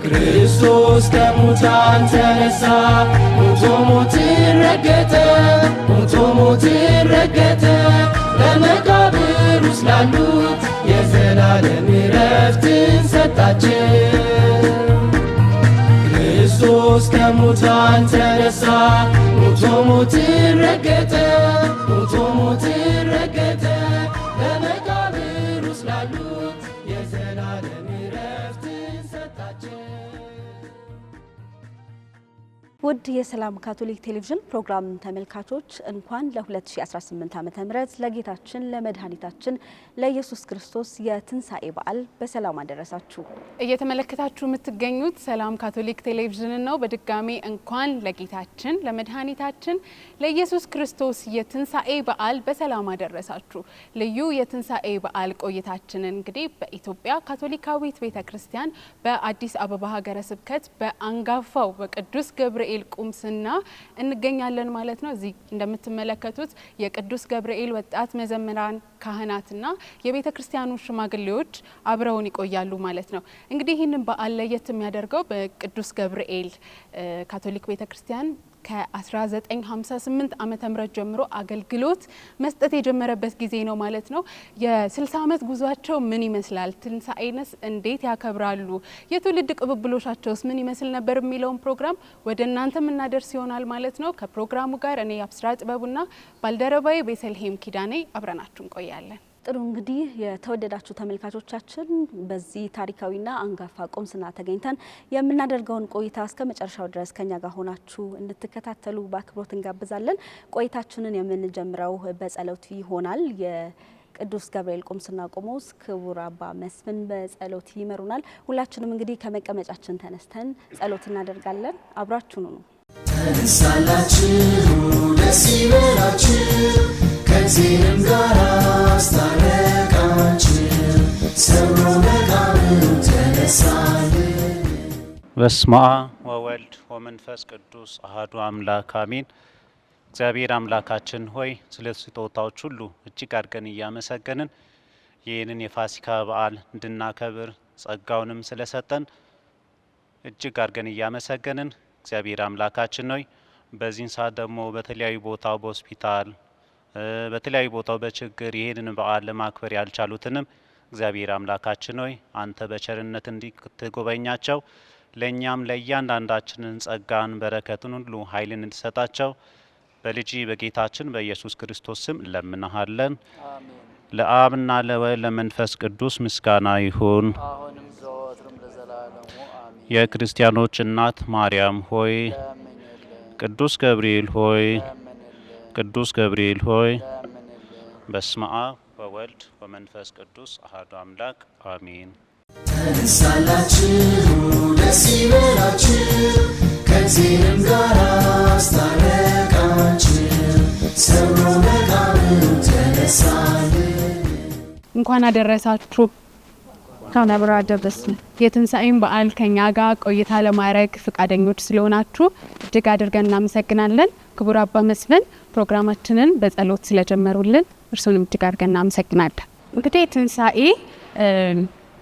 ክርስቶስ ከሙታን ተነሳ፣ ሞቶ ሞትን ረገጠ፣ ሞቶ ሞትን ረገጠ። በመቃብር ውስጥ ላሉት የዘላለም ዕረፍትን ሰጣቸው። ክርስቶስ ከሙታን ተነሳ፣ ሞቶ ሞትን ረገጠ፣ ሞቶ ሞትን ረገጠ። በመቃብር ውስጥ ላሉት የዘላለም ዕረፍትን ሰጣቸው። ውድ የሰላም ካቶሊክ ቴሌቪዥን ፕሮግራም ተመልካቾች እንኳን ለ2018 ዓመተ ምህረት ለጌታችን ለመድኃኒታችን ለኢየሱስ ክርስቶስ የትንሣኤ በዓል በሰላም አደረሳችሁ። እየተመለከታችሁ የምትገኙት ሰላም ካቶሊክ ቴሌቪዥን ነው። በድጋሚ እንኳን ለጌታችን ለመድኃኒታችን ለኢየሱስ ክርስቶስ የትንሣኤ በዓል በሰላም አደረሳችሁ። ልዩ የትንሣኤ በዓል ቆይታችንን እንግዲህ በኢትዮጵያ ካቶሊካዊት ቤተክርስቲያን በአዲስ አበባ ሀገረ ስብከት በአንጋፋው በቅዱስ ገብርኤል ቁምስና እንገኛለን ማለት ነው። እዚህ እንደምትመለከቱት የቅዱስ ገብርኤል ወጣት መዘምራን ካህናትና የቤተ ክርስቲያኑ ሽማግሌዎች አብረውን ይቆያሉ ማለት ነው። እንግዲህ ይህንን በዓል ለየት የሚያደርገው በቅዱስ ገብርኤል ካቶሊክ ቤተ ክርስቲያን ከ1958 ዓመተ ምህረት ጀምሮ አገልግሎት መስጠት የጀመረበት ጊዜ ነው ማለት ነው። የ60 ዓመት ጉዟቸው ምን ይመስላል? ትንሣኤንስ እንዴት ያከብራሉ? የትውልድ ቅብብሎሻቸውስ ምን ይመስል ነበር የሚለውን ፕሮግራም ወደ እናንተ የምናደርስ ይሆናል ማለት ነው። ከፕሮግራሙ ጋር እኔ አብስራ ጥበቡና ባልደረባዬ ቤተልሔም ኪዳኔ አብረናችሁ እንቆያለን። ጥሩ እንግዲህ የተወደዳችሁ ተመልካቾቻችን በዚህ ታሪካዊና አንጋፋ ቁምስና ተገኝተን የምናደርገውን ቆይታ እስከ መጨረሻው ድረስ ከኛ ጋር ሆናችሁ እንድትከታተሉ በአክብሮት እንጋብዛለን። ቆይታችንን የምንጀምረው በጸሎት ይሆናል። የቅዱስ ገብርኤል ቁምስና ቆሞስ ክቡር አባ መስፍን በጸሎት ይመሩናል። ሁላችንም እንግዲህ ከመቀመጫችን ተነስተን ጸሎት እናደርጋለን። አብራችሁኑ ነው። ተነሳላችሁ ደስ ይበላችሁ ከዚህም ጋር አስታረቃችሁ ሰብሮ መቃብሩ ተነሳልን። በስመ አብ ወወልድ ወመንፈስ ቅዱስ አሐዱ አምላክ አሜን። እግዚአብሔር አምላካችን ሆይ ስለ ስጦታዎች ሁሉ እጅግ አድርገን እያመሰገንን ይህንን የፋሲካ በዓል እንድናከብር ጸጋውንም ስለሰጠን እጅግ አድርገን እያመሰገንን እግዚአብሔር አምላካችን ሆይ በዚህን ሰዓት ደግሞ በተለያዩ ቦታው በሆስፒታል በተለያዩ ቦታው በችግር ይሄንን በዓል ለማክበር ያልቻሉትንም እግዚአብሔር አምላካችን ሆይ አንተ በቸርነት እንድትጎበኛቸው ለእኛም ለእያንዳንዳችንን ጸጋን በረከትን ሁሉ ኃይልን እንድሰጣቸው በልጅ በጌታችን በኢየሱስ ክርስቶስ ስም እንለምንሃለን። አሜን። ለአብና ለወልድ ለመንፈስ ቅዱስ ምስጋና ይሁን አሁንም ዘወትርም ለዘላለሙ አሜን። የክርስቲያኖች እናት ማርያም ሆይ ቅዱስ ገብርኤል ሆይ ቅዱስ ገብርኤል ሆይ በስመ አብ ወወልድ ወመንፈስ ቅዱስ አሐዱ አምላክ አሜን። ተነሳላችሁ ደስ ይበላችሁ ከዚህም ጋር አስታረቃችሁ ሰብሮ መቃብሩ ተነሳልን። እንኳን አደረሳችሁ። ካናብራ ደበስ የትንሣኤን በዓል ከኛ ጋር ቆይታ ለማድረግ ፈቃደኞች ስለሆናችሁ እጅግ አድርገን እናመሰግናለን። ክቡር አባ መስፍን ፕሮግራማችንን በጸሎት ስለጀመሩልን እርሱንም እጅግ አድርገን እናመሰግናለን። እንግዲህ ትንሣኤ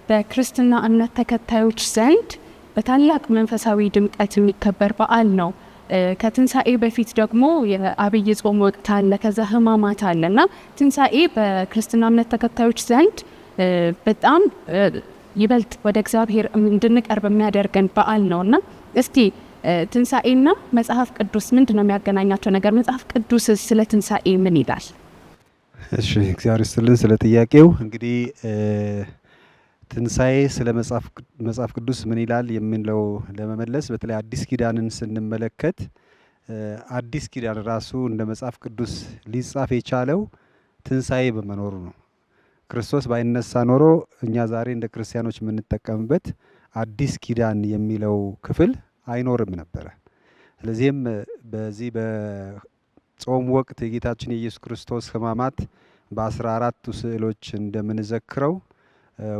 በክርስትና እምነት ተከታዮች ዘንድ በታላቅ መንፈሳዊ ድምቀት የሚከበር በዓል ነው። ከትንሣኤ በፊት ደግሞ የአብይ ጾም ወቅት አለ፣ ከዛ ሕማማት አለና ትንሣኤ በክርስትና እምነት ተከታዮች ዘንድ በጣም ይበልጥ ወደ እግዚአብሔር እንድንቀርብ የሚያደርገን በዓል ነውና እስቲ ትንሣኤና መጽሐፍ ቅዱስ ምንድነው የሚያገናኛቸው ነገር? መጽሐፍ ቅዱስ ስለ ትንሣኤ ምን ይላል? እሺ እግዚአብሔር ይስጥልን ስለ ጥያቄው። እንግዲህ ትንሣኤ ስለ መጽሐፍ ቅዱስ ምን ይላል የሚለው ለመመለስ በተለይ አዲስ ኪዳንን ስንመለከት አዲስ ኪዳን ራሱ እንደ መጽሐፍ ቅዱስ ሊጻፍ የቻለው ትንሣኤ በመኖሩ ነው። ክርስቶስ ባይነሳ ኖሮ እኛ ዛሬ እንደ ክርስቲያኖች የምንጠቀምበት አዲስ ኪዳን የሚለው ክፍል አይኖርም ነበረ። ስለዚህም በዚህ በጾም ወቅት የጌታችን የኢየሱስ ክርስቶስ ሕማማት በ14ቱ ስዕሎች እንደምንዘክረው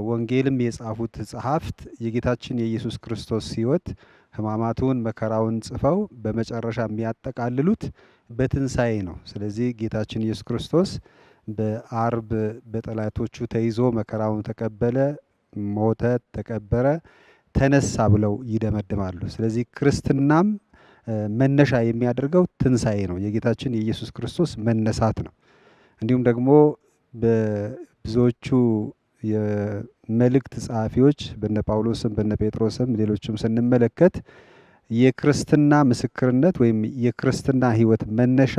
ወንጌልም የጻፉት ጸሐፍት የጌታችን የኢየሱስ ክርስቶስ ሕይወት ሕማማቱን መከራውን ጽፈው በመጨረሻ የሚያጠቃልሉት በትንሣኤ ነው። ስለዚህ ጌታችን ኢየሱስ ክርስቶስ በአርብ በጠላቶቹ ተይዞ መከራውን ተቀበለ፣ ሞተ፣ ተቀበረ፣ ተነሳ ብለው ይደመድማሉ። ስለዚህ ክርስትናም መነሻ የሚያደርገው ትንሣኤ ነው፣ የጌታችን የኢየሱስ ክርስቶስ መነሳት ነው። እንዲሁም ደግሞ በብዙዎቹ የመልእክት ጸሐፊዎች በነ ጳውሎስም በነ ጴጥሮስም ሌሎችም ስንመለከት የክርስትና ምስክርነት ወይም የክርስትና ሕይወት መነሻ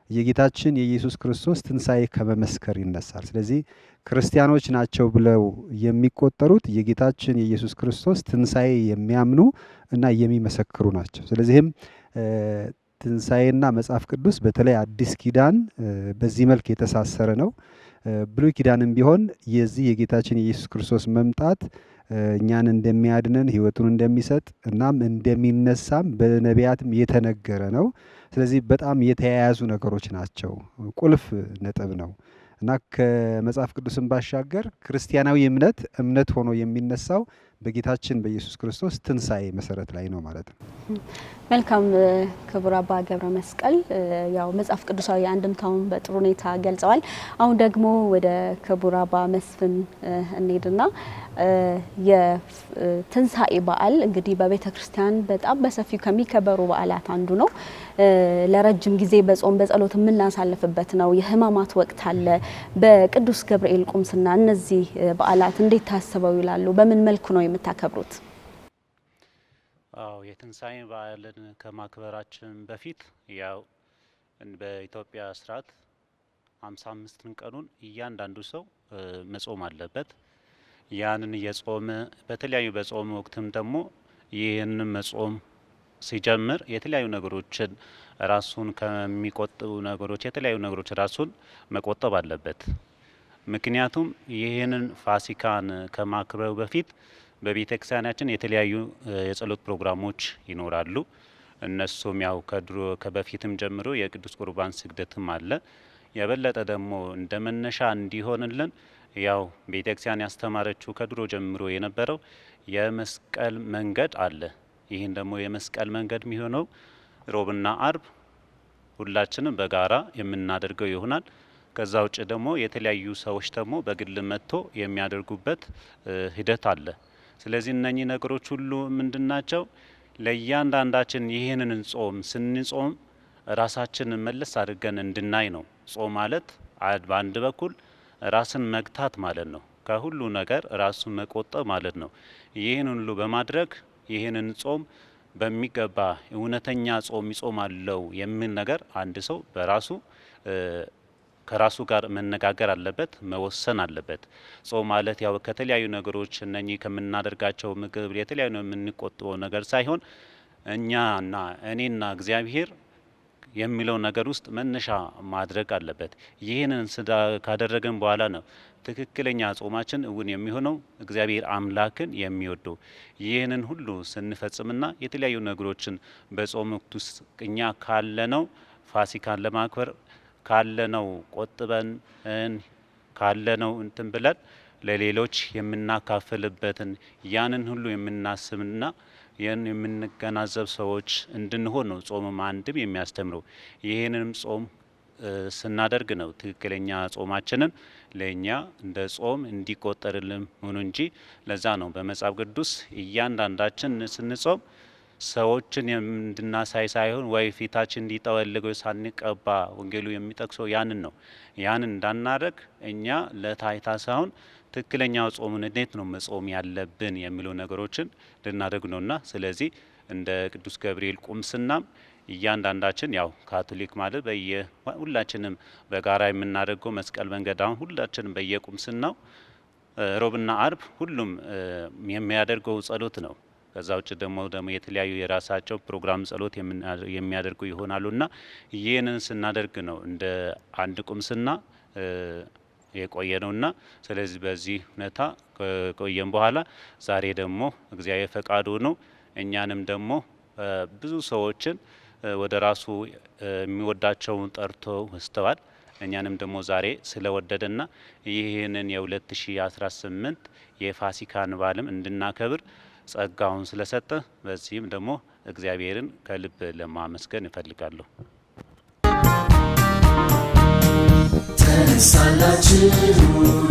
የጌታችን የኢየሱስ ክርስቶስ ትንሣኤ ከመመስከር ይነሳል። ስለዚህ ክርስቲያኖች ናቸው ብለው የሚቆጠሩት የጌታችን የኢየሱስ ክርስቶስ ትንሣኤ የሚያምኑ እና የሚመሰክሩ ናቸው። ስለዚህም ትንሣኤና መጽሐፍ ቅዱስ በተለይ አዲስ ኪዳን በዚህ መልክ የተሳሰረ ነው። ብሉይ ኪዳንም ቢሆን የዚህ የጌታችን የኢየሱስ ክርስቶስ መምጣት እኛን እንደሚያድነን ሕይወቱን እንደሚሰጥ እናም እንደሚነሳም በነቢያትም የተነገረ ነው። ስለዚህ በጣም የተያያዙ ነገሮች ናቸው፣ ቁልፍ ነጥብ ነው እና ከመጽሐፍ ቅዱስን ባሻገር ክርስቲያናዊ እምነት ሆኖ የሚነሳው በጌታችን በኢየሱስ ክርስቶስ ትንሣኤ መሰረት ላይ ነው ማለት ነው። መልካም ክቡር አባ ገብረ መስቀል ያው መጽሐፍ ቅዱሳዊ አንድምታውን በጥሩ ሁኔታ ገልጸዋል። አሁን ደግሞ ወደ ክቡር አባ መስፍን እንሄድና የትንሣኤ በዓል እንግዲህ በቤተ ክርስቲያን በጣም በሰፊው ከሚከበሩ በዓላት አንዱ ነው። ለረጅም ጊዜ በጾም በጸሎት የምናሳልፍበት ነው። የሕማማት ወቅት አለ። በቅዱስ ገብርኤል ቁምስና እነዚህ በዓላት እንዴት ታስበው ይላሉ? በምን መልኩ ነው የምታከብሩት? አዎ የትንሣኤ በዓልን ከማክበራችን በፊት ያው በኢትዮጵያ ስርዓት 55 ቀኑን እያንዳንዱ ሰው መጾም አለበት። ያንን የጾመ በተለያዩ በጾም ወቅትም ደግሞ ይህንን መጾም ሲጀምር የተለያዩ ነገሮችን ራሱን ከሚቆጥቡ ነገሮች የተለያዩ ነገሮች ራሱን መቆጠብ አለበት። ምክንያቱም ይህንን ፋሲካን ከማክበሩ በፊት በቤተ ክርስቲያናችን የተለያዩ የጸሎት ፕሮግራሞች ይኖራሉ። እነሱም ያው ከበፊትም ጀምሮ የቅዱስ ቁርባን ስግደትም አለ። የበለጠ ደግሞ እንደ መነሻ እንዲሆንልን ያው ቤተ ክርስቲያን ያስተማረችው ከድሮ ጀምሮ የነበረው የመስቀል መንገድ አለ። ይህን ደግሞ የመስቀል መንገድ የሚሆነው ሮብና አርብ ሁላችንም በጋራ የምናደርገው ይሆናል። ከዛ ውጭ ደግሞ የተለያዩ ሰዎች ደግሞ በግል መጥቶ የሚያደርጉበት ሂደት አለ። ስለዚህ እነኚህ ነገሮች ሁሉ ምንድናቸው? ለእያንዳንዳችን ይህንን ጾም ስንጾም ራሳችንን መለስ አድርገን እንድናይ ነው። ጾም ማለት በአንድ በኩል ራስን መግታት ማለት ነው። ከሁሉ ነገር ራሱን መቆጠብ ማለት ነው። ይህን ሁሉ በማድረግ ይህንን ጾም በሚገባ እውነተኛ ጾም ይጾማለው የሚል ነገር አንድ ሰው በራሱ ከራሱ ጋር መነጋገር አለበት፣ መወሰን አለበት። ጾም ማለት ያው ከተለያዩ ነገሮች እነኚህ ከምናደርጋቸው ምግብ የተለያዩ ነው የምንቆጥበው ነገር ሳይሆን እኛና እኔና እግዚአብሔር የሚለው ነገር ውስጥ መነሻ ማድረግ አለበት። ይህንን ካደረገን በኋላ ነው ትክክለኛ ጾማችን እውን የሚሆነው እግዚአብሔር አምላክን የሚወደው። ይህንን ሁሉ ስንፈጽምና የተለያዩ ነገሮችን በጾም ወቅት ውስጥ እኛ ካለነው ፋሲካን ለማክበር ካለነው ቆጥበን ካለነው እንትን ብለን ለሌሎች የምናካፍልበትን ያንን ሁሉ የምናስብና ያን የምንገናዘብ ሰዎች እንድንሆን ነው ጾምም አንድም የሚያስተምረው። ይህንንም ጾም ስናደርግ ነው ትክክለኛ ጾማችንን ለእኛ እንደ ጾም እንዲቆጠርልን ሆኖ እንጂ ለዛ ነው በመጽሐፍ ቅዱስ እያንዳንዳችን ስንጾም ሰዎችን እንድናሳይ ሳይሆን ወይ ፊታችን እንዲጠወልገው ሳንቀባ ወንጌሉ የሚጠቅሰው ያንን ነው። ያንን እንዳናደርግ እኛ ለታይታ ሳይሆን ትክክለኛው ጾምን እንዴት ነው መጾም ያለብን የሚሉ ነገሮችን ልናደርግ ነውና ስለዚህ እንደ ቅዱስ ገብርኤል ቁምስናም እያንዳንዳችን ያው ካቶሊክ ማለት ሁላችንም በጋራ የምናደርገው መስቀል መንገድ አሁን ሁላችንም በየቁምስናው ሮብና አርብ ሁሉም የሚያደርገው ጸሎት ነው። ከዛ ውጭ ደግሞ የተለያዩ የራሳቸው ፕሮግራም ጸሎት የሚያደርጉ ይሆናሉና ይህንን ስናደርግ ነው እንደ አንድ ቁምስና የቆየ ነውና ስለዚህ በዚህ ሁኔታ ከቆየን በኋላ ዛሬ ደግሞ እግዚአብሔር ፈቃዱ ነው እኛንም ደግሞ ብዙ ሰዎችን ወደ ራሱ የሚወዳቸውን ጠርቶ ወስተዋል። እኛንም ደግሞ ዛሬ ስለወደደና ይህንን የ2018 የፋሲካን በዓልም እንድናከብር ጸጋውን ስለሰጠ በዚህም ደግሞ እግዚአብሔርን ከልብ ለማመስገን እፈልጋለሁ። ተነሳላችሁ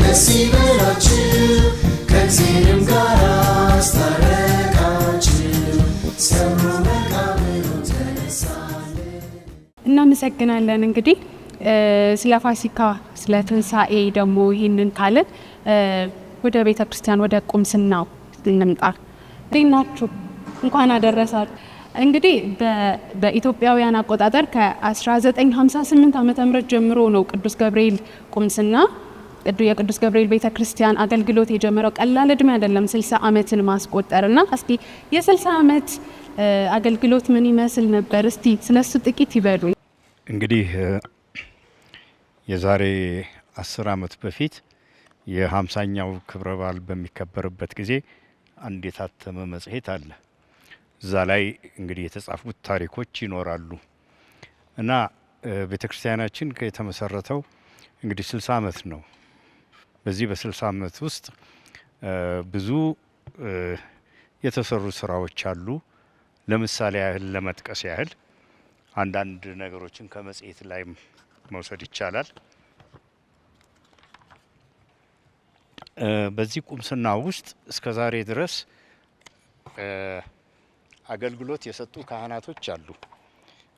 ደስ ይበላችሁ ከእግዚአብሔርም ጋር አስታረቃችሁ፣ ሰብሮ መቃብሩን ተነሳልን። እናመሰግናለን። እንግዲህ ስለ ፋሲካ ስለ ትንሣኤ ደግሞ ይህንን ካልን ወደ ቤተ ክርስቲያን ወደ ቁምስናው እንምጣ። እንዴት ናችሁ? እንኳን አደረሳችሁ። እንግዲህ በኢትዮጵያውያን አቆጣጠር ከ1958 ዓመተ ምህረት ጀምሮ ነው ቅዱስ ገብርኤል ቁምስና የቅዱስ ገብርኤል ቤተ ክርስቲያን አገልግሎት የጀመረው። ቀላል እድሜ አይደለም 60 ዓመትን ማስቆጠርና እስቲ የ60 ዓመት አገልግሎት ምን ይመስል ነበር? እስቲ ስለሱ ጥቂት ይበሉ። እንግዲህ የዛሬ 10 ዓመት በፊት የ50ኛው ክብረ በዓል በሚከበርበት ጊዜ አንድ የታተመ መጽሔት አለ። እዛ ላይ እንግዲህ የተጻፉት ታሪኮች ይኖራሉ እና ቤተክርስቲያናችን የተመሰረተው እንግዲህ 60 ዓመት ነው። በዚህ በ60 ዓመት ውስጥ ብዙ የተሰሩ ስራዎች አሉ። ለምሳሌ ያህል ለመጥቀስ ያህል አንዳንድ ነገሮችን ከመጽሔት ላይ መውሰድ ይቻላል። በዚህ ቁምስና ውስጥ እስከ ዛሬ ድረስ አገልግሎት የሰጡ ካህናቶች አሉ።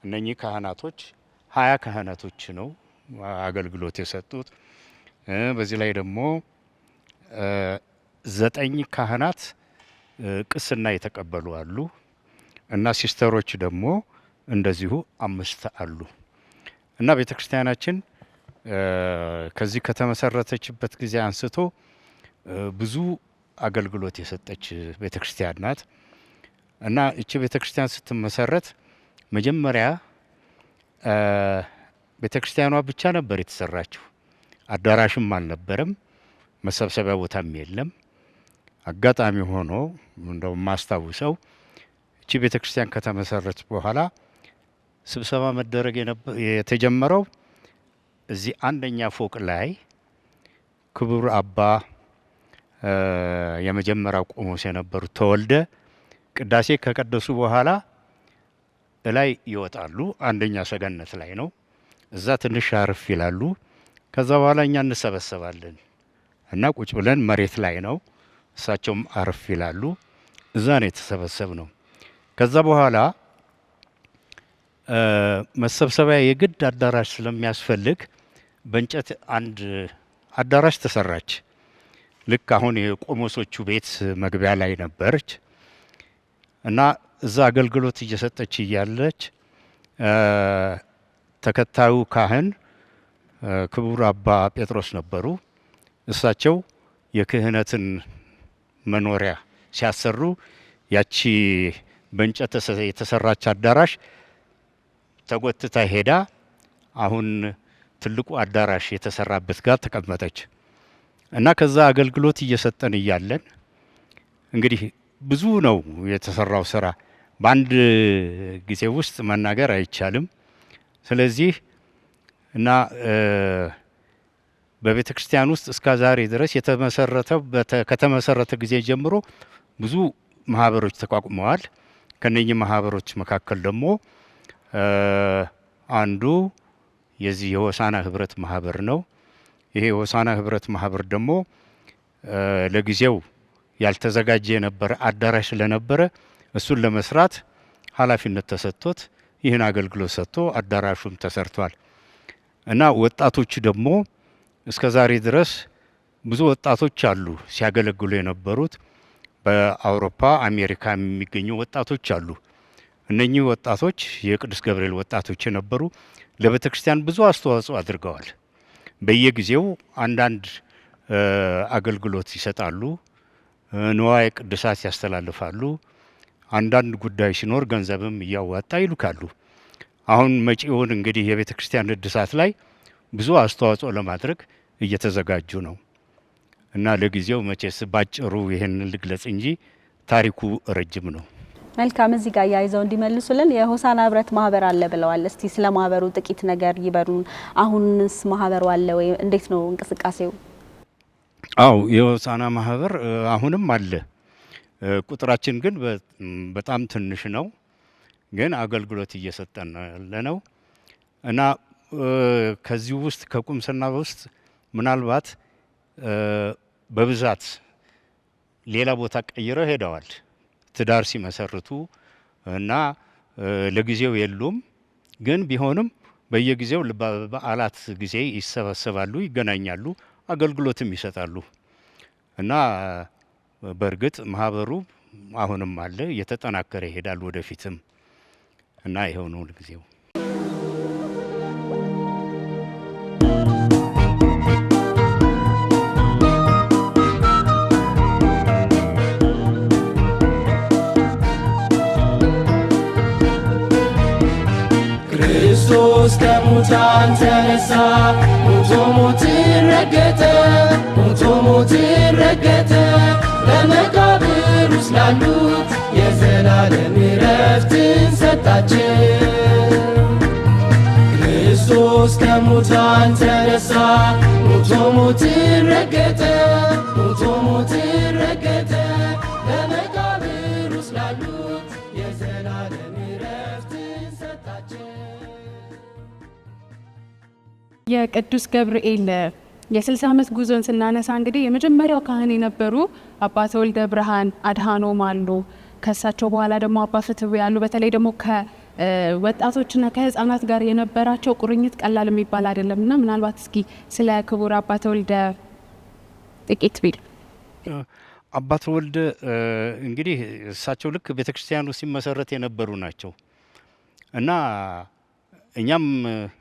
እነኚህ ካህናቶች 20 ካህናቶች ነው አገልግሎት የሰጡት። በዚህ ላይ ደግሞ 9 ካህናት ቅስና የተቀበሉ አሉ እና ሲስተሮች ደግሞ እንደዚሁ 5 አሉ እና ቤተክርስቲያናችን ከዚህ ከተመሰረተችበት ጊዜ አንስቶ ብዙ አገልግሎት የሰጠች ቤተክርስቲያን ናት እና እቺ ቤተክርስቲያን ስትመሰረት መጀመሪያ ቤተክርስቲያኗ ብቻ ነበር የተሰራችው። አዳራሽም አልነበረም፣ መሰብሰቢያ ቦታም የለም። አጋጣሚ ሆኖ እንደው ማስታውሰው እቺ ቤተክርስቲያን ከተመሰረተች በኋላ ስብሰባ መደረግ የተጀመረው እዚህ አንደኛ ፎቅ ላይ ክቡር አባ የመጀመሪያው ቆሞስ የነበሩት ተወልደ ቅዳሴ ከቀደሱ በኋላ ላይ ይወጣሉ። አንደኛ ሰገነት ላይ ነው። እዛ ትንሽ አርፍ ይላሉ። ከዛ በኋላ እኛ እንሰበሰባለን እና ቁጭ ብለን መሬት ላይ ነው። እሳቸውም አርፍ ይላሉ። እዛ ነው የተሰበሰብ ነው። ከዛ በኋላ መሰብሰቢያ የግድ አዳራሽ ስለሚያስፈልግ በእንጨት አንድ አዳራሽ ተሰራች። ልክ አሁን የቆሞሶቹ ቤት መግቢያ ላይ ነበረች እና እዛ አገልግሎት እየሰጠች እያለች ተከታዩ ካህን ክቡር አባ ጴጥሮስ ነበሩ። እሳቸው የክህነትን መኖሪያ ሲያሰሩ ያቺ በእንጨት የተሰራች አዳራሽ ተጎትታ ሄዳ አሁን ትልቁ አዳራሽ የተሰራበት ጋር ተቀመጠች እና ከዛ አገልግሎት እየሰጠን እያለን እንግዲህ ብዙ ነው የተሰራው ስራ፣ በአንድ ጊዜ ውስጥ መናገር አይቻልም። ስለዚህ እና በቤተ ክርስቲያን ውስጥ እስከ ዛሬ ድረስ ከተመሰረተ ጊዜ ጀምሮ ብዙ ማህበሮች ተቋቁመዋል። ከነኚህ ማህበሮች መካከል ደግሞ አንዱ የዚህ የሆሳና ህብረት ማህበር ነው። ይሄ የሆሳና ህብረት ማህበር ደግሞ ለጊዜው ያልተዘጋጀ የነበረ አዳራሽ ስለነበረ እሱን ለመስራት ኃላፊነት ተሰጥቶት ይህን አገልግሎት ሰጥቶ አዳራሹም ተሰርቷል እና ወጣቶች ደግሞ እስከ ዛሬ ድረስ ብዙ ወጣቶች አሉ ሲያገለግሉ የነበሩት። በአውሮፓ አሜሪካ የሚገኙ ወጣቶች አሉ። እነኚህ ወጣቶች የቅዱስ ገብርኤል ወጣቶች የነበሩ ለቤተ ክርስቲያን ብዙ አስተዋጽኦ አድርገዋል። በየጊዜው አንዳንድ አገልግሎት ይሰጣሉ፣ ንዋየ ቅድሳት ያስተላልፋሉ። አንዳንድ ጉዳይ ሲኖር ገንዘብም እያዋጣ ይልካሉ። አሁን መጪውን እንግዲህ የቤተ ክርስቲያን እድሳት ላይ ብዙ አስተዋጽኦ ለማድረግ እየተዘጋጁ ነው እና ለጊዜው መቼስ ባጭሩ ይህን ልግለጽ እንጂ ታሪኩ ረጅም ነው። መልካም። እዚህ ጋር ያይዘው እንዲመልሱልን የሆሳና ህብረት ማህበር አለ ብለዋል። እስቲ ስለ ማህበሩ ጥቂት ነገር ይበሩን። አሁንስ ማህበሩ አለ ወይ? እንዴት ነው እንቅስቃሴው? አው የሆሳና ማህበር አሁንም አለ። ቁጥራችን ግን በጣም ትንሽ ነው፣ ግን አገልግሎት እየሰጠን ነው እና ከዚህ ውስጥ ከቁምስና ውስጥ ምናልባት በብዛት ሌላ ቦታ ቀይረው ሄደዋል ትዳር ሲመሰርቱ እና ለጊዜው የሉም። ግን ቢሆንም በየጊዜው በዓላት ጊዜ ይሰበሰባሉ፣ ይገናኛሉ፣ አገልግሎትም ይሰጣሉ እና በእርግጥ ማህበሩ አሁንም አለ፣ እየተጠናከረ ይሄዳል ወደፊትም እና ይሄው ነው ለጊዜው። ክርስቶስ ከሙታን ተነሳ፣ ሞቶ ሞትን ረገጠ፣ ሞቶ ሞትን ረገጠ። በመቃብር ውስጥ ላሉት የዘላለም ዕረፍትን ሰጣቸው። ክርስቶስ ከሙታን ተነሳ፣ ሞቶ ሞትን ረገጠ፣ ሞቶ ሞትን ረገጠ። በመቃብር ውስጥ ላሉት የዘላለም ዕረፍትን ሰጣቸው። የቅዱስ ገብርኤል የ60 ዓመት ጉዞን ስናነሳ እንግዲህ የመጀመሪያው ካህን የነበሩ አባ ተወልደ ብርሃን አድኃኖም አሉ። ከሳቸው በኋላ ደግሞ አባ ፍትው ያሉ። በተለይ ደግሞ ከወጣቶችና ከህፃናት ጋር የነበራቸው ቁርኝት ቀላል የሚባል አይደለም እና ምናልባት እስኪ ስለ ክቡር አባ ተወልደ ጥቂት ቢል። አባ ተወልደ እንግዲህ እሳቸው ልክ ቤተክርስቲያኑ ሲመሰረት የነበሩ ናቸው እና እኛም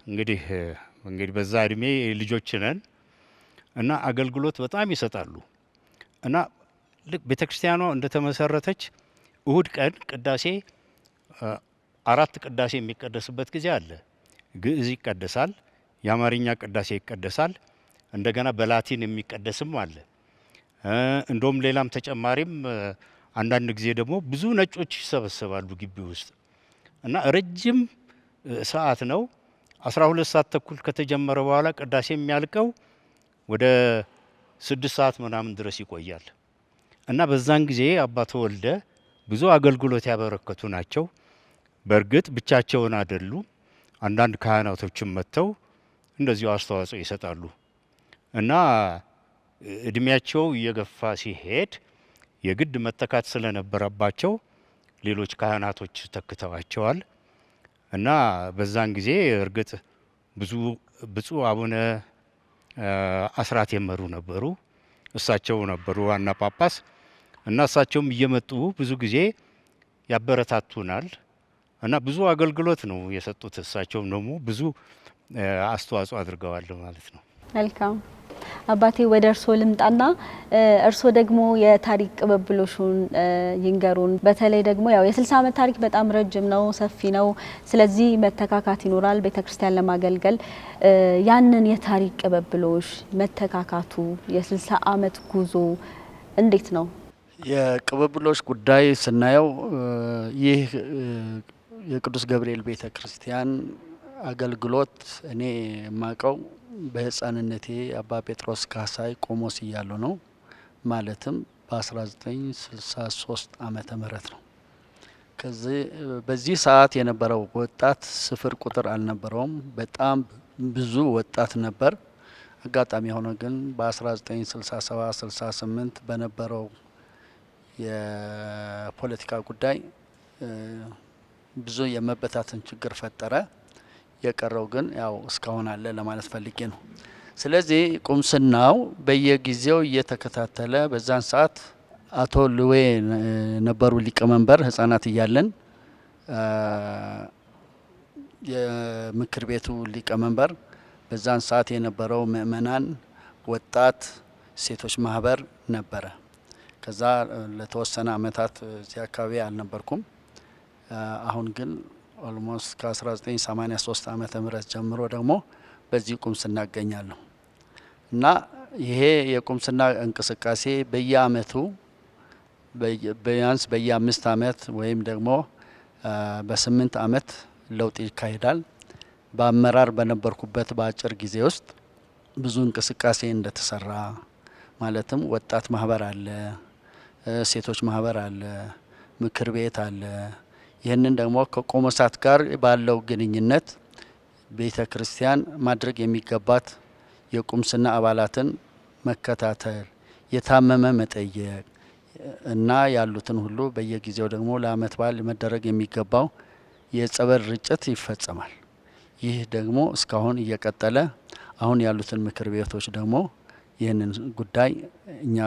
እንግዲህ በዛ እድሜ ልጆች ነን እና አገልግሎት በጣም ይሰጣሉ እና ልክ ቤተክርስቲያኗ እንደተመሰረተች እሁድ ቀን ቅዳሴ 4 ቅዳሴ የሚቀደስበት ጊዜ አለ። ግዕዝ ይቀደሳል፣ የአማርኛ ቅዳሴ ይቀደሳል፣ እንደገና በላቲን የሚቀደስም አለ። እንደውም ሌላም ተጨማሪም አንዳንድ ጊዜ ደግሞ ብዙ ነጮች ይሰበሰባሉ ግቢ ውስጥ እና ረጅም ሰዓት ነው። 12 ሰዓት ተኩል ከተጀመረ በኋላ ቅዳሴ የሚያልቀው ወደ 6 ሰዓት ምናምን ድረስ ይቆያል እና በዛን ጊዜ አባ ተወልደ ብዙ አገልግሎት ያበረከቱ ናቸው። በእርግጥ ብቻቸውን አይደሉ፣ አንዳንድ ካህናቶችም መጥተው እንደዚሁ አስተዋጽኦ ይሰጣሉ እና እድሜያቸው እየገፋ ሲሄድ የግድ መተካት ስለነበረባቸው ሌሎች ካህናቶች ተክተዋቸዋል እና በዛን ጊዜ እርግጥ ብዙ ብፁዕ አቡነ አስራት የመሩ ነበሩ። እሳቸው ነበሩ ዋና ጳጳስ እና እሳቸውም እየመጡ ብዙ ጊዜ ያበረታቱናል እና ብዙ አገልግሎት ነው የሰጡት። እሳቸውም ደግሞ ብዙ አስተዋጽኦ አድርገዋል ማለት ነው። መልካም አባቴ፣ ወደ እርስዎ ልምጣና እርስዎ ደግሞ የታሪክ ቅብብሎሹን ይንገሩን። በተለይ ደግሞ ያው የ60 ዓመት ታሪክ በጣም ረጅም ነው፣ ሰፊ ነው። ስለዚህ መተካካት ይኖራል ቤተክርስቲያን ለማገልገል። ያንን የታሪክ ቅብብሎሽ መተካካቱ የ60 ዓመት ጉዞ እንዴት ነው? የቅብብሎሽ ጉዳይ ስናየው ይህ የቅዱስ ገብርኤል ቤተክርስቲያን አገልግሎት እኔ የማቀው በህፃንነቴ አባ ጴጥሮስ ካሳይ ቆሞስ እያሉ ነው። ማለትም በ1963 ዓመተ ምህረት ነው። በዚህ ሰዓት የነበረው ወጣት ስፍር ቁጥር አልነበረውም። በጣም ብዙ ወጣት ነበር። አጋጣሚ ሆኖ ግን በ1967 68 በነበረው የፖለቲካ ጉዳይ ብዙ የመበታተን ችግር ፈጠረ። የቀረው ግን ያው እስካሁን አለ ለማለት ፈልጌ ነው። ስለዚህ ቁምስናው በየጊዜው እየተከታተለ በዛን ሰዓት አቶ ልዌ ነበሩ ሊቀመንበር ህጻናት እያለን የምክር ቤቱ ሊቀመንበር በዛን ሰዓት የነበረው ምእመናን ወጣት ሴቶች ማህበር ነበረ። ከዛ ለተወሰነ አመታት እዚህ አካባቢ አልነበርኩም። አሁን ግን ኦልሞስት ከ1983 ዓመተ ምህረት ጀምሮ ደግሞ በዚህ ቁምስና እገኛለሁ እና ይሄ የቁምስና እንቅስቃሴ በየአመቱ ቢያንስ በየ5 አመት ወይም ደግሞ በ8 አመት ለውጥ ይካሄዳል። በአመራር በነበርኩበት በአጭር ጊዜ ውስጥ ብዙ እንቅስቃሴ እንደተሰራ ማለትም ወጣት ማህበር አለ፣ ሴቶች ማህበር አለ፣ ምክር ቤት አለ። ይህንን ደግሞ ከቆሞሳት ጋር ባለው ግንኙነት ቤተ ክርስቲያን ማድረግ የሚገባት የቁምስና አባላትን መከታተል፣ የታመመ መጠየቅ፣ እና ያሉትን ሁሉ በየጊዜው ደግሞ ለአመት በዓል መደረግ የሚገባው የጸበል ርጭት ይፈጸማል። ይህ ደግሞ እስካሁን እየቀጠለ አሁን ያሉትን ምክር ቤቶች ደግሞ ይህንን ጉዳይ እኛ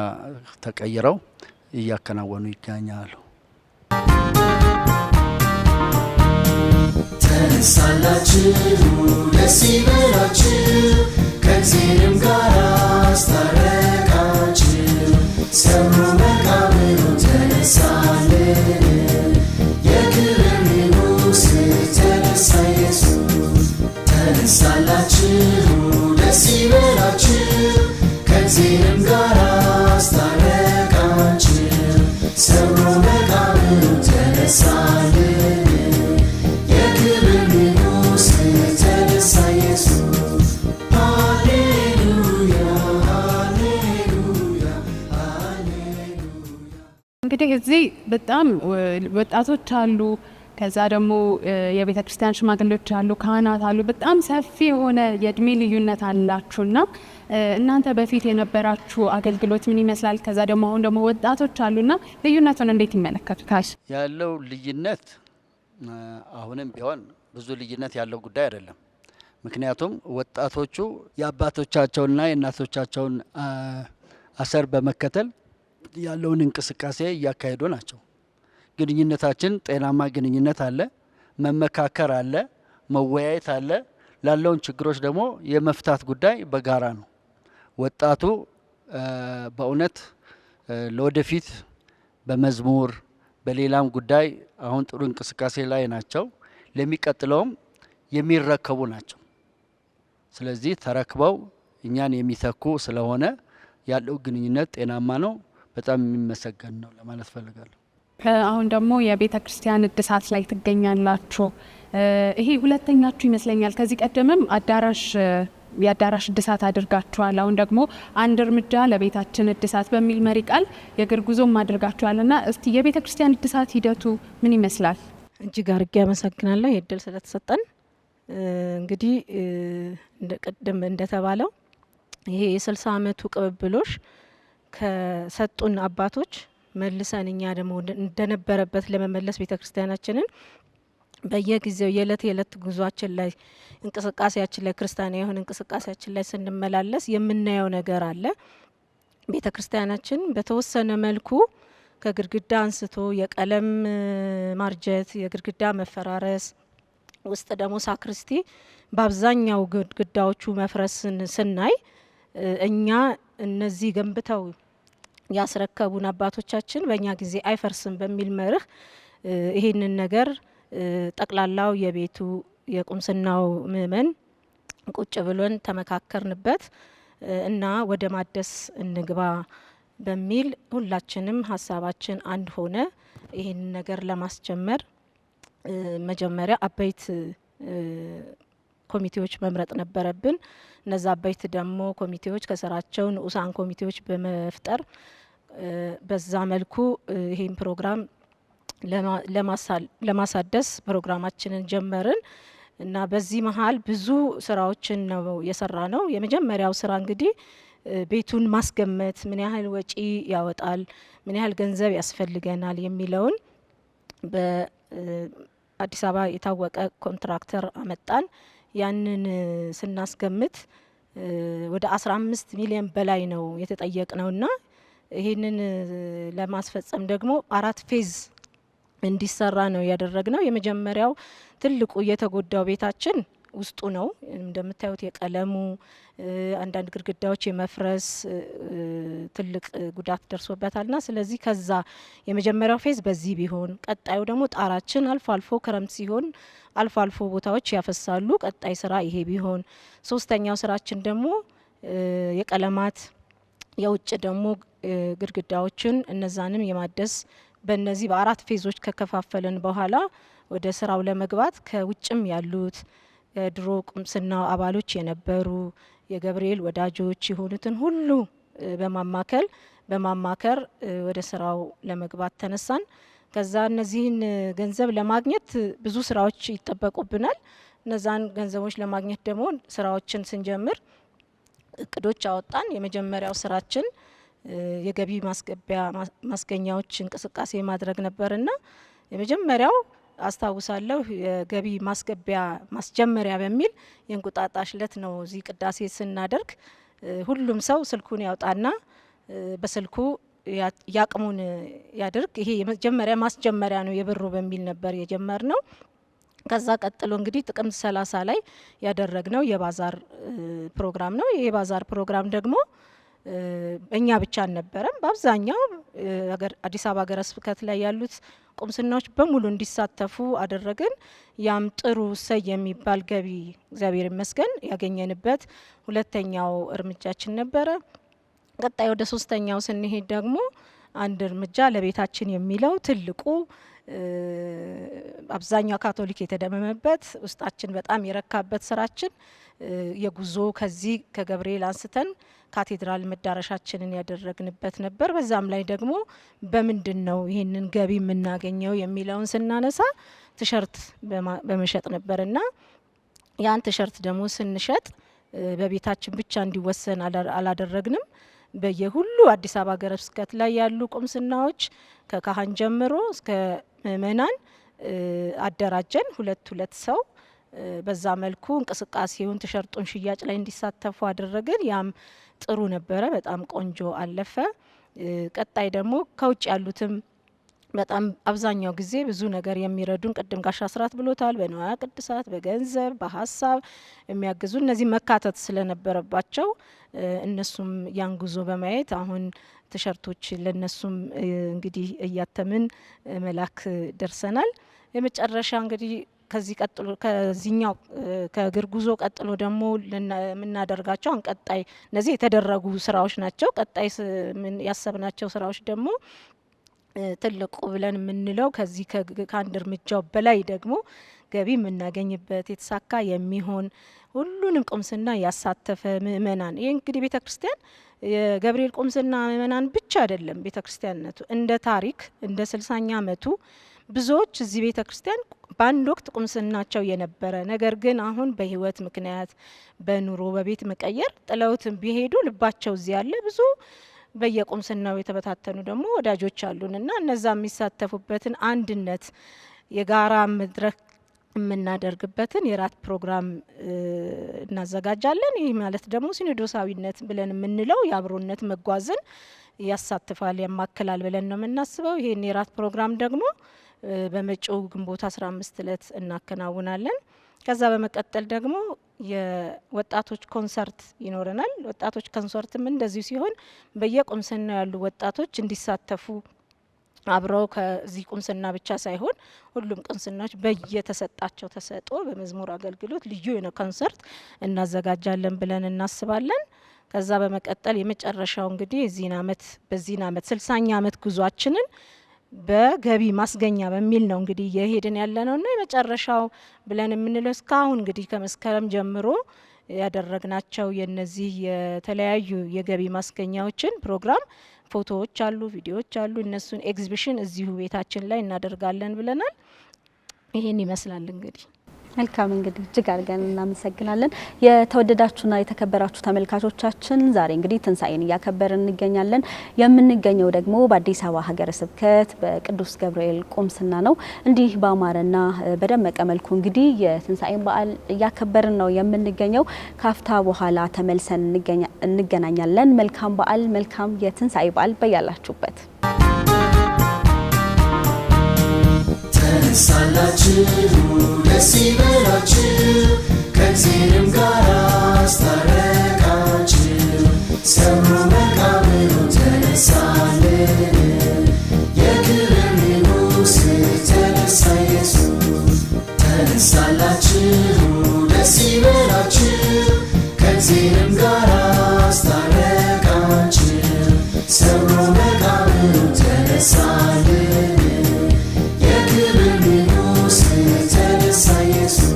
ተቀይረው እያከናወኑ ይገኛሉ። ተነሳላችሁ ደስ ይበላችሁ ከእግዚአብሔርም ጋር አስታረቃችሁ ሰብሮ መቃብሩን ተነሳልን የክብር ንጉሥ ተነሳ ኢየሱስ ተነሳላችሁ ደስ ይበላችሁ ከእግዚአብሔርም ጋር አስታረቃችሁ ሰብሮ መቃብሩን ተነሳልን እንግዲህ እዚህ በጣም ወጣቶች አሉ፣ ከዛ ደግሞ የቤተ ክርስቲያን ሽማግሌዎች አሉ፣ ካህናት አሉ። በጣም ሰፊ የሆነ የእድሜ ልዩነት አላችሁና እናንተ በፊት የነበራችሁ አገልግሎት ምን ይመስላል? ከዛ ደግሞ አሁን ደግሞ ወጣቶች አሉና ልዩነቱን እንዴት ይመለከቱታል? ያለው ልዩነት አሁንም ቢሆን ብዙ ልዩነት ያለው ጉዳይ አይደለም። ምክንያቱም ወጣቶቹ የአባቶቻቸውና የእናቶቻቸውን አሰር በመከተል ያለውን እንቅስቃሴ እያካሄዱ ናቸው። ግንኙነታችን ጤናማ ግንኙነት አለ፣ መመካከር አለ፣ መወያየት አለ። ላለውን ችግሮች ደግሞ የመፍታት ጉዳይ በጋራ ነው። ወጣቱ በእውነት ለወደፊት በመዝሙር በሌላም ጉዳይ አሁን ጥሩ እንቅስቃሴ ላይ ናቸው። ለሚቀጥለውም የሚረከቡ ናቸው። ስለዚህ ተረክበው እኛን የሚተኩ ስለሆነ ያለው ግንኙነት ጤናማ ነው። በጣም የሚመሰገን ነው ለማለት ፈልጋለሁ። አሁን ደግሞ የቤተ ክርስቲያን እድሳት ላይ ትገኛላችሁ። ይሄ ሁለተኛችሁ ይመስለኛል። ከዚህ ቀደምም የአዳራሽ እድሳት አድርጋችኋል። አሁን ደግሞ አንድ እርምጃ ለቤታችን እድሳት በሚል መሪ ቃል የእግር ጉዞም አድርጋችኋልና እስቲ የቤተ ክርስቲያን እድሳት ሂደቱ ምን ይመስላል? እጅግ አድርጌ አመሰግናለሁ የእድል ስለተሰጠን። እንግዲህ ቅድም እንደተባለው ይሄ የ60 ዓመቱ ቅብብሎሽ ከሰጡን አባቶች መልሰን እኛ ደግሞ እንደነበረበት ለመመለስ ቤተክርስቲያናችንን በየጊዜው የዕለት ጉዟችን ላይ እንቅስቃሴያችን ላይ ክርስቲያናዊ የሆነ እንቅስቃሴያችን ላይ ስንመላለስ የምናየው ነገር አለ። ቤተክርስቲያናችን በተወሰነ መልኩ ከግድግዳ አንስቶ የቀለም ማርጀት፣ የግድግዳ መፈራረስ ውስጥ ደግሞ ሳክርስቲ በአብዛኛው ግድግዳዎቹ መፍረስን ስናይ እኛ እነዚህ ገንብተው ያስረከቡን አባቶቻችን በእኛ ጊዜ አይፈርስም በሚል መርህ ይሄንን ነገር ጠቅላላው የቤቱ የቁምስናው ምእመን ቁጭ ብሎን ተመካከርንበት እና ወደ ማደስ እንግባ በሚል ሁላችንም ሀሳባችን አንድ ሆነ። ይሄንን ነገር ለማስጀመር መጀመሪያ አበይት ኮሚቴዎች መምረጥ ነበረብን። እነዛ አበይት ደግሞ ኮሚቴዎች ከስራቸው ንዑሳን ኮሚቴዎች በመፍጠር በዛ መልኩ ይሄን ፕሮግራም ለማሳደስ ፕሮግራማችንን ጀመርን እና በዚህ መሀል ብዙ ስራዎችን ነው የሰራ ነው። የመጀመሪያው ስራ እንግዲህ ቤቱን ማስገመት፣ ምን ያህል ወጪ ያወጣል፣ ምን ያህል ገንዘብ ያስፈልገናል የሚለውን በአዲስ አበባ የታወቀ ኮንትራክተር አመጣን። ያንን ስናስገምት ወደ 15 ሚሊዮን በላይ ነው የተጠየቅ ነውና ይህንን ለማስፈጸም ደግሞ 4 ፌዝ እንዲሰራ ነው ያደረግነው። የመጀመሪያው ትልቁ የተጎዳው ቤታችን ውስጡ ነው። እንደምታዩት የቀለሙ አንዳንድ ግድግዳዎች የመፍረስ ትልቅ ጉዳት ደርሶበታልና ስለዚህ ከዛ የመጀመሪያው ፌዝ በዚህ ቢሆን፣ ቀጣዩ ደግሞ ጣራችን አልፎ አልፎ ክረምት ሲሆን አልፎ አልፎ ቦታዎች ያፈሳሉ። ቀጣይ ስራ ይሄ ቢሆን፣ ሶስተኛው ስራችን ደግሞ የቀለማት የውጭ ደግሞ ግድግዳዎችን እነዛንም የማደስ በእነዚህ በ4 ፌዞች ከከፋፈልን በኋላ ወደ ስራው ለመግባት ከውጭም ያሉት የድሮ ቁምስና አባሎች የነበሩ የገብርኤል ወዳጆች የሆኑትን ሁሉ በማማከር ወደ ስራው ለመግባት ተነሳን። ከዛ እነዚህን ገንዘብ ለማግኘት ብዙ ስራዎች ይጠበቁብናል። እነዛን ገንዘቦች ለማግኘት ደግሞ ስራዎችን ስንጀምር እቅዶች አወጣን። የመጀመሪያው ስራችን የገቢ ማስገኛዎች እንቅስቃሴ ማድረግ ነበርና የመጀመሪያው አስታውሳለሁ የገቢ ማስጀመሪያ በሚል የእንቁጣጣሽ ዕለት ነው እዚህ ቅዳሴ ስናደርግ ሁሉም ሰው ስልኩን ያውጣና በስልኩ ያቅሙን ያድርግ። ይሄ የመጀመሪያ ማስጀመሪያ ነው የብሩ በሚል ነበር የጀመርነው። ከዛ ቀጥሎ እንግዲህ ጥቅምት 30 ላይ ያደረግነው የባዛር ፕሮግራም ነው። ይሄ የባዛር ፕሮግራም ደግሞ እኛ ብቻ አልነበረም። በአብዛኛው አዲስ አበባ ሀገረ ስብከት ላይ ያሉት ቁምስናዎች በሙሉ እንዲሳተፉ አደረግን። ያም ጥሩ ሰይ የሚባል ገቢ እግዚአብሔር ይመስገን ያገኘንበት ሁለተኛው እርምጃችን ነበረ። ቀጣይ ወደ ሶስተኛው ስንሄድ ደግሞ አንድ እርምጃ ለቤታችን የሚለው ትልቁ አብዛኛው ካቶሊክ የተደመመበት ውስጣችን በጣም የረካበት ስራችን የጉዞ ከዚህ ከገብርኤል አንስተን ካቴድራል መዳረሻችንን ያደረግንበት ነበር። በዛም ላይ ደግሞ በምንድን ነው ይህንን ገቢ የምናገኘው የሚለውን ስናነሳ ቲሸርት በመሸጥ ነበርና ያን ቲሸርት ደግሞ ስንሸጥ በቤታችን ብቻ እንዲወሰን አላደረግንም። በየሁሉ አዲስ አበባ ሀገረ ስብከት ላይ ያሉ ቁምስናዎች ከካህን ጀምሮ እስከ ምእመናን አደራጀን። ሁለት ሰው በዛ መልኩ እንቅስቃሴውን ቲሸርጡን ሽያጭ ላይ እንዲሳተፉ አደረግን። ያም ጥሩ ነበረ፣ በጣም ቆንጆ አለፈ። ቀጣይ ደግሞ ከውጭ ያሉትም በጣም አብዛኛው ጊዜ ብዙ ነገር የሚረዱን ቅድም ጋሽ አስራት ብሎታል፣ በንዋየ ቅድሳት፣ በገንዘብ፣ በሀሳብ የሚያግዙ እነዚህ መካተት ስለነበረባቸው እነሱም ያን ጉዞ በማየት አሁን ቲሸርቶች ለነሱም እንግዲህ እያተምን መላክ ደርሰናል። የመጨረሻ እንግዲህ ከዚህ ቀጥሎ ከዚህኛው ከእግር ጉዞ ቀጥሎ ደግሞ የምናደርጋቸው ቀጣይ እነዚህ የተደረጉ ስራዎች ናቸው። ቀጣይ ያሰብናቸው ስራዎች ደግሞ ትልቁ ብለን የምንለው ከዚህ ከአንድ እርምጃው በላይ ደግሞ ገቢ የምናገኝበት የተሳካ የሚሆን ሁሉንም ቁምስና ያሳተፈ ምእመናን። ይህ እንግዲህ ቤተ ክርስቲያን የገብርኤል ቁምስና ምእመናን ብቻ አይደለም። ቤተ ክርስቲያንነቱ እንደ ታሪክ እንደ 60ኛ ዓመቱ ብዙዎች እዚህ ቤተ ክርስቲያን በአንድ ወቅት ቁምስናቸው የነበረ ነገር ግን አሁን በህይወት ምክንያት በኑሮ በቤት መቀየር ጥለውትም ቢሄዱ ልባቸው እዚህ ያለ ብዙ በየቁምስናው የተበታተኑ ደግሞ ወዳጆች አሉንና እነዛ የሚሳተፉበትን አንድነት የጋራ መድረክ የምናደርግበትን የራት ፕሮግራም እናዘጋጃለን። ይህ ማለት ደግሞ ሲኖዶሳዊነት ብለን የምንለው የአብሮነት መጓዝን ያሳትፋል ያማክላል ብለን ነው የምናስበው። ይሄን የራት ፕሮግራም ደግሞ በመጪው ግንቦት 15 ዕለት እናከናውናለን። ከዛ በመቀጠል ደግሞ የወጣቶች ኮንሰርት ይኖረናል። ወጣቶች ኮንሰርትም እንደዚሁ ሲሆን በየቁምስና ያሉ ወጣቶች እንዲሳተፉ አብረው ከዚህ ቁምስና ብቻ ሳይሆን ሁሉም ቁምስናዎች በየተሰጣቸው ተሰጥኦ በመዝሙር አገልግሎት ልዩ የሆነ ኮንሰርት እናዘጋጃለን ብለን እናስባለን። ከዛ በመቀጠል የመጨረሻው እንግዲህ በዚህን አመት 60ኛ አመት ጉዟችንን በገቢ ማስገኛ በሚል ነው እንግዲህ የሄድን ያለነውና የመጨረሻው ብለን የምንለው እስካሁን እንግዲህ ከመስከረም ጀምሮ ያደረግናቸው የነዚህ የተለያዩ የገቢ ማስገኛዎችን ፕሮግራም ፎቶዎች አሉ፣ ቪዲዮዎች አሉ። እነሱን ኤግዚቢሽን እዚሁ ቤታችን ላይ እናደርጋለን ብለናል። ይሄን ይመስላል እንግዲህ። መልካም እንግዲህ እጅግ አድርገን እናመሰግናለን። የተወደዳችሁና የተከበራችሁ ተመልካቾቻችን ዛሬ እንግዲህ ትንሳኤን እያከበርን እንገኛለን። የምንገኘው ደግሞ በአዲስ አበባ ሀገረ ስብከት በቅዱስ ገብርኤል ቁምስና ነው። እንዲህ በአማረና በደመቀ መልኩ እንግዲህ የትንሳኤን በዓል እያከበርን ነው የምንገኘው። ካፍታ በኋላ ተመልሰን እንገናኛለን። መልካም በዓል፣ መልካም የትንሳኤ በዓል በያላችሁበት። ተነሳላችሁ ደስ ይበላችሁ ከእግዚአብሔርም ጋር አስታረቃችሁ። ሰብሮ መቃብሩ ተነሳልን የክብር ንጉሥ ተነሳ ኢየሱስ። ተነሳላችሁ ደስ ይበላችሁ ከእግዚአብሔርም ጋር አስታረቃችሁ። ሰብሮ መቃብሩ ተነሳልን የክብር ንጉሥ ተነሳ ኢየሱስ።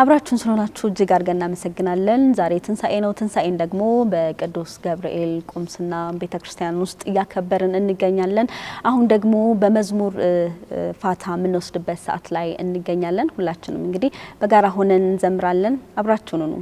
አብራችሁን ስለሆናችሁ እጅግ አድርገን እናመሰግናለን። ዛሬ ትንሳኤ ነው። ትንሳኤን ደግሞ በቅዱስ ገብርኤል ቁምስና ቤተክርስቲያን ውስጥ እያከበርን እንገኛለን። አሁን ደግሞ በመዝሙር ፋታ የምንወስድበት ሰዓት ላይ እንገኛለን። ሁላችንም እንግዲህ በጋራ ሆነን እንዘምራለን። አብራችሁን ሁኑ።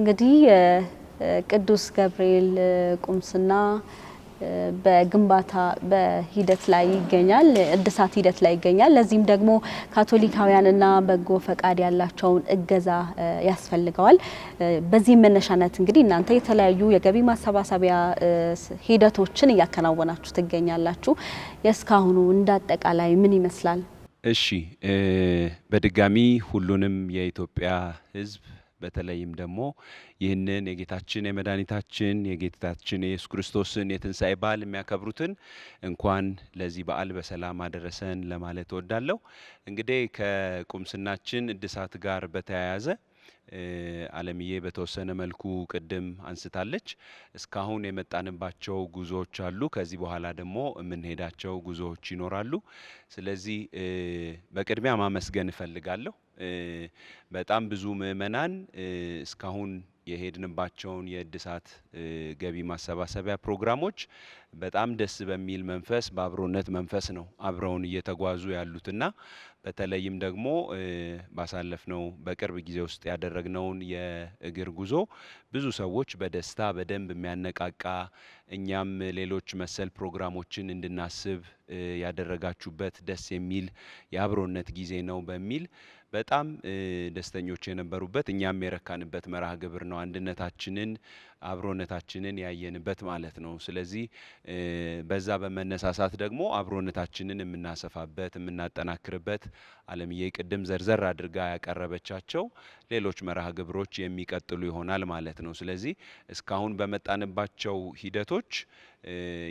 እንግዲህ ቅዱስ ገብርኤል ቁምስና በግንባታ በሂደት ላይ ይገኛል፣ እድሳት ሂደት ላይ ይገኛል። ለዚህም ደግሞ ካቶሊካውያንና በጎ ፈቃድ ያላቸውን እገዛ ያስፈልገዋል። በዚህ መነሻነት እንግዲህ እናንተ የተለያዩ የገቢ ማሰባሰቢያ ሂደቶችን እያከናወናችሁ ትገኛላችሁ። የእስካሁኑ እንዳጠቃላይ ምን ይመስላል? እሺ፣ በድጋሚ ሁሉንም የኢትዮጵያ ሕዝብ በተለይም ደግሞ ይህንን የጌታችን የመድኃኒታችን የጌታችን የኢየሱስ ክርስቶስን የትንሣኤ በዓል የሚያከብሩትን እንኳን ለዚህ በዓል በሰላም አደረሰን ለማለት እወዳለሁ። እንግዲህ ከቁምስናችን እድሳት ጋር በተያያዘ አለምዬ በተወሰነ መልኩ ቅድም አንስታለች። እስካሁን የመጣንባቸው ጉዞዎች አሉ። ከዚህ በኋላ ደግሞ የምንሄዳቸው ጉዞዎች ይኖራሉ። ስለዚህ በቅድሚያ ማመስገን እፈልጋለሁ። በጣም ብዙ ምእመናን እስካሁን የሄድንባቸውን የእድሳት ገቢ ማሰባሰቢያ ፕሮግራሞች በጣም ደስ በሚል መንፈስ በአብሮነት መንፈስ ነው አብረውን እየተጓዙ ያሉትና በተለይም ደግሞ ባሳለፍነው በቅርብ ጊዜ ውስጥ ያደረግነውን የእግር ጉዞ ብዙ ሰዎች በደስታ በደንብ የሚያነቃቃ እኛም ሌሎች መሰል ፕሮግራሞችን እንድናስብ ያደረጋችሁበት ደስ የሚል የአብሮነት ጊዜ ነው በሚል በጣም ደስተኞች የነበሩበት እኛም የረካንበት መርሃ ግብር ነው። አንድነታችንን አብሮነታችንን ያየንበት ማለት ነው። ስለዚህ በዛ በመነሳሳት ደግሞ አብሮነታችንን የምናሰፋበት የምናጠናክርበት አለምዬ ቅድም ዘርዘር አድርጋ ያቀረበቻቸው ሌሎች መርሃ ግብሮች የሚቀጥሉ ይሆናል ማለት ነው። ስለዚህ እስካሁን በመጣንባቸው ሂደቶች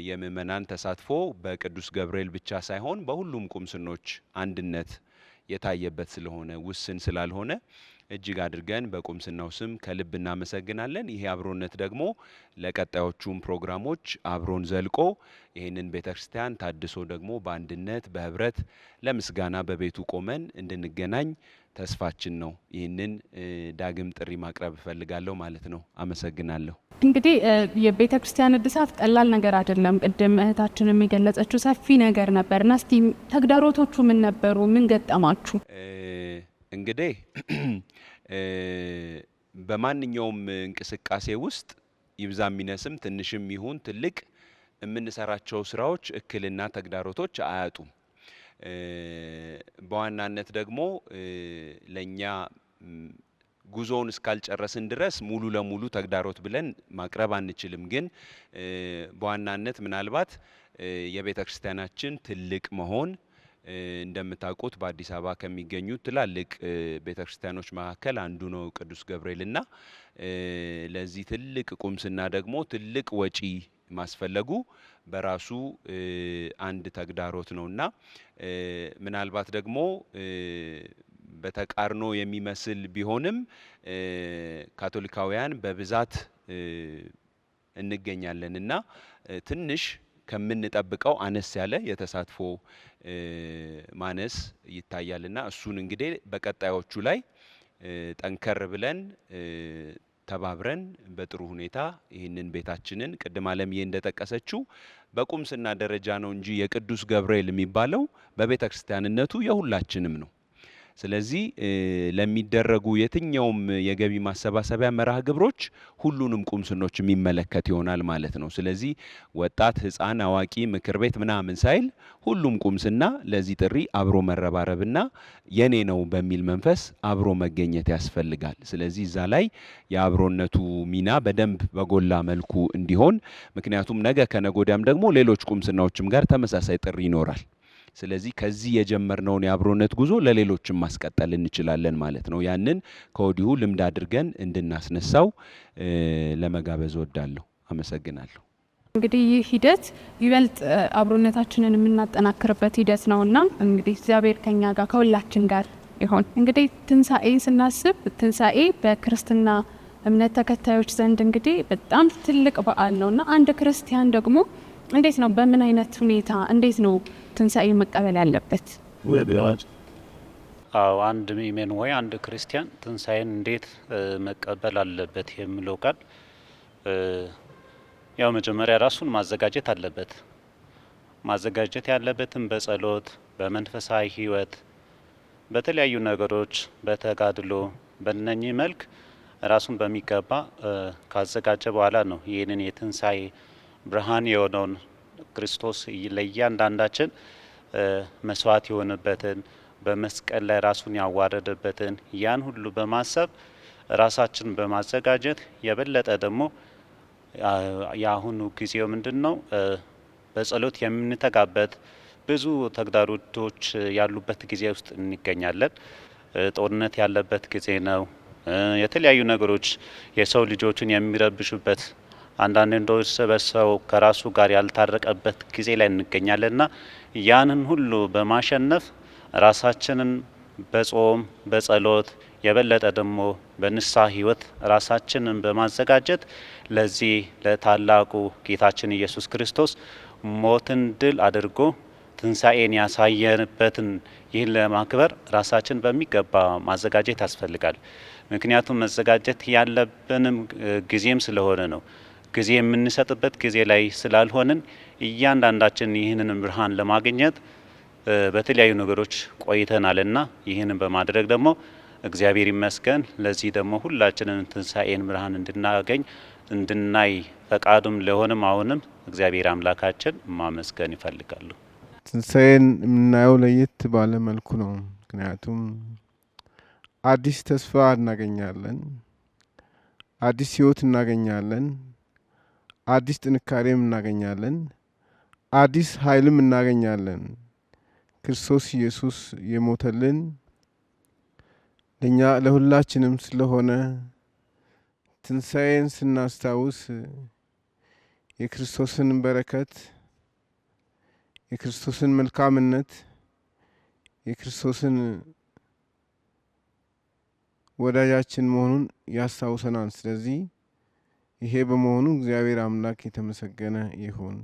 የምእመናን ተሳትፎ በቅዱስ ገብርኤል ብቻ ሳይሆን በሁሉም ቁምስኖች አንድነት የታየበት ስለሆነ ውስን ስላልሆነ እጅግ አድርገን በቁምስናው ስም ከልብ እናመሰግናለን። ይሄ አብሮነት ደግሞ ለቀጣዮቹም ፕሮግራሞች አብሮን ዘልቆ ይህንን ቤተክርስቲያን ታድሶ ደግሞ በአንድነት በህብረት ለምስጋና በቤቱ ቆመን እንድንገናኝ ተስፋችን ነው። ይህንን ዳግም ጥሪ ማቅረብ እፈልጋለሁ ማለት ነው። አመሰግናለሁ። እንግዲህ የቤተ ክርስቲያን እድሳት ቀላል ነገር አይደለም። ቅድም እህታችን የሚገለጸችው ሰፊ ነገር ነበርና እስቲ ተግዳሮቶቹ ምን ነበሩ? ምን ገጠማችሁ? እንግዲህ በማንኛውም እንቅስቃሴ ውስጥ ይብዛም ይነስም ትንሽም ይሁን ትልቅ የምንሰራቸው ስራዎች እክልና ተግዳሮቶች አያጡም። በዋናነት ደግሞ ለኛ ጉዞውን እስካልጨረስን ድረስ ሙሉ ለሙሉ ተግዳሮት ብለን ማቅረብ አንችልም። ግን በዋናነት ምናልባት የቤተ ክርስቲያናችን ትልቅ መሆን እንደምታውቁት በአዲስ አበባ ከሚገኙ ትላልቅ ቤተ ክርስቲያኖች መካከል አንዱ ነው ቅዱስ ገብርኤልና ለዚህ ትልቅ ቁምስና ደግሞ ትልቅ ወጪ ማስፈለጉ በራሱ አንድ ተግዳሮት ነውና ምናልባት ደግሞ በተቃርኖ የሚመስል ቢሆንም ካቶሊካውያን በብዛት እንገኛለንና ትንሽ ከምንጠብቀው አነስ ያለ የተሳትፎ ማነስ ይታያልና እሱን እንግዲህ በቀጣዮቹ ላይ ጠንከር ብለን ተባብረን በጥሩ ሁኔታ ይህንን ቤታችንን ቅድም አለምዬ እንደጠቀሰችው በቁምስና ደረጃ ነው እንጂ የቅዱስ ገብርኤል የሚባለው በቤተ ክርስቲያንነቱ የሁላችንም ነው። ስለዚህ ለሚደረጉ የትኛውም የገቢ ማሰባሰቢያ መርሃ ግብሮች ሁሉንም ቁምስኖች የሚመለከት ይሆናል ማለት ነው። ስለዚህ ወጣት፣ ህፃን፣ አዋቂ፣ ምክር ቤት ምናምን ሳይል ሁሉም ቁምስና ለዚህ ጥሪ አብሮ መረባረብና የኔ ነው በሚል መንፈስ አብሮ መገኘት ያስፈልጋል። ስለዚህ እዛ ላይ የአብሮነቱ ሚና በደንብ በጎላ መልኩ እንዲሆን ምክንያቱም ነገ ከነጎዳም ደግሞ ሌሎች ቁምስናዎችም ጋር ተመሳሳይ ጥሪ ይኖራል። ስለዚህ ከዚህ የጀመርነውን የአብሮነት ጉዞ ለሌሎችም ማስቀጠል እንችላለን ማለት ነው። ያንን ከወዲሁ ልምድ አድርገን እንድናስነሳው ለመጋበዝ ወዳለሁ። አመሰግናለሁ። እንግዲህ ይህ ሂደት ይበልጥ አብሮነታችንን የምናጠናክርበት ሂደት ነውና እንግዲህ እግዚአብሔር ከኛ ጋር ከሁላችን ጋር ይሆን። እንግዲህ ትንሳኤ ስናስብ ትንሳኤ በክርስትና እምነት ተከታዮች ዘንድ እንግዲህ በጣም ትልቅ በዓል ነውና አንድ ክርስቲያን ደግሞ እንዴት ነው በምን አይነት ሁኔታ እንዴት ነው ትንሳኤ መቀበል ያለበት? አዎ አንድ ምእመን ወይ አንድ ክርስቲያን ትንሳኤን እንዴት መቀበል አለበት የሚለው ቃል ያው መጀመሪያ ራሱን ማዘጋጀት አለበት። ማዘጋጀት ያለበትም በጸሎት፣ በመንፈሳዊ ህይወት፣ በተለያዩ ነገሮች፣ በተጋድሎ በእነኚህ መልክ ራሱን በሚገባ ካዘጋጀ በኋላ ነው ይህንን የትንሳኤ ብርሃን የሆነውን ክርስቶስ ለእያንዳንዳችን መስዋዕት የሆነበትን በመስቀል ላይ ራሱን ያዋረደበትን ያን ሁሉ በማሰብ ራሳችን በማዘጋጀት የበለጠ ደግሞ የአሁኑ ጊዜው ምንድነው በጸሎት የምንተጋበት ብዙ ተግዳሮቶች ያሉበት ጊዜ ውስጥ እንገኛለን። ጦርነት ያለበት ጊዜ ነው። የተለያዩ ነገሮች የሰው ልጆችን የሚረብሹበት አንዳንድ እንደው ሰው ከራሱ ጋር ያልታረቀበት ጊዜ ላይ እንገኛለንና ያንን ሁሉ በማሸነፍ ራሳችንን በጾም በጸሎት የበለጠ ደግሞ በንስሐ ህይወት ራሳችንን በማዘጋጀት ለዚህ ለታላቁ ጌታችን ኢየሱስ ክርስቶስ ሞትን ድል አድርጎ ትንሣኤን ያሳየንበትን ይህን ለማክበር ራሳችን በሚገባ ማዘጋጀት ያስፈልጋል። ምክንያቱም መዘጋጀት ያለብንም ጊዜም ስለሆነ ነው። ጊዜ የምንሰጥበት ጊዜ ላይ ስላልሆንን እያንዳንዳችን ይህንን ብርሃን ለማግኘት በተለያዩ ነገሮች ቆይተናልና ይህንን በማድረግ ደግሞ እግዚአብሔር ይመስገን። ለዚህ ደግሞ ሁላችንን ትንሣኤን ብርሃን እንድናገኝ እንድናይ ፈቃዱም ለሆነም አሁንም እግዚአብሔር አምላካችን ማመስገን ይፈልጋሉ። ትንሣኤን የምናየው ለየት ባለ መልኩ ነው። ምክንያቱም አዲስ ተስፋ እናገኛለን፣ አዲስ ሕይወት እናገኛለን፣ አዲስ ጥንካሬም እናገኛለን፣ አዲስ ኃይልም እናገኛለን። ክርስቶስ ኢየሱስ የሞተልን ለእኛ ለሁላችንም ስለሆነ ትንሣኤን ስናስታውስ የክርስቶስን በረከት፣ የክርስቶስን መልካምነት፣ የክርስቶስን ወዳጃችን መሆኑን ያስታውሰናል። ስለዚህ ይሄ በመሆኑ እግዚአብሔር አምላክ የተመሰገነ ይሁን።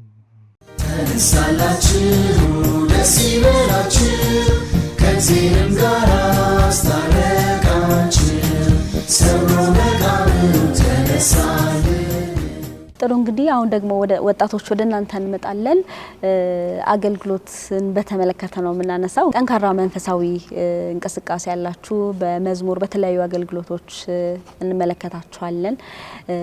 ተነሳላችሁ ደስ ይበላችሁ ከእግዚአብሔርም ጋር አስታረቃችሁ ሰብሮ መቃብሩ ተነሳልን። ጥሩ እንግዲህ አሁን ደግሞ ወደ ወጣቶች ወደ እናንተ እንመጣለን። አገልግሎትን በተመለከተ ነው የምናነሳው። ጠንካራ መንፈሳዊ እንቅስቃሴ ያላችሁ በመዝሙር በተለያዩ አገልግሎቶች እንመለከታችኋለን።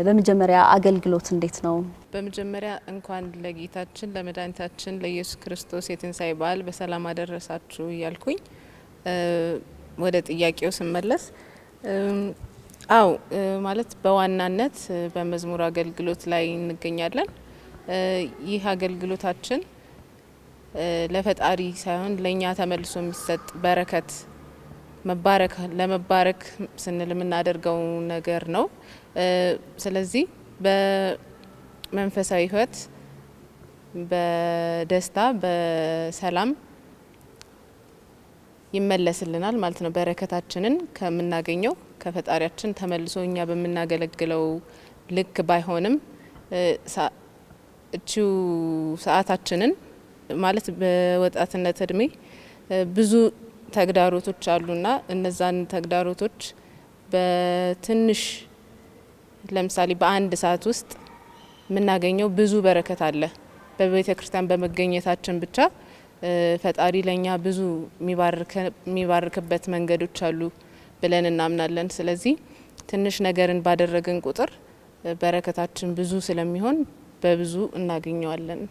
በመጀመሪያ አገልግሎት እንዴት ነው? በመጀመሪያ እንኳን ለጌታችን ለመድኃኒታችን ለኢየሱስ ክርስቶስ የትንሣኤ በዓል በሰላም አደረሳችሁ እያልኩኝ ወደ ጥያቄው ስመለስ አው ማለት በዋናነት በመዝሙር አገልግሎት ላይ እንገኛለን። ይህ አገልግሎታችን ለፈጣሪ ሳይሆን ለኛ ተመልሶ የሚሰጥ በረከት ለመባረክ ስንል የምናደርገው ነገር ነው። ስለዚህ በመንፈሳዊ ሕይወት በደስታ በሰላም ይመለስልናል ማለት ነው። በረከታችንን ከምናገኘው ከፈጣሪያችን ተመልሶ እኛ በምናገለግለው ልክ ባይሆንም እቺው ሰዓታችንን ማለት በወጣትነት እድሜ ብዙ ተግዳሮቶች አሉና እነዛን ተግዳሮቶች በትንሽ ለምሳሌ በአንድ ሰዓት ውስጥ የምናገኘው ብዙ በረከት አለ። በቤተ ክርስቲያን በመገኘታችን ብቻ ፈጣሪ ለኛ ብዙ የሚባርክበት መንገዶች አሉ ብለን እናምናለን። ስለዚህ ትንሽ ነገርን ባደረግን ቁጥር በረከታችን ብዙ ስለሚሆን በብዙ እናገኘዋለን።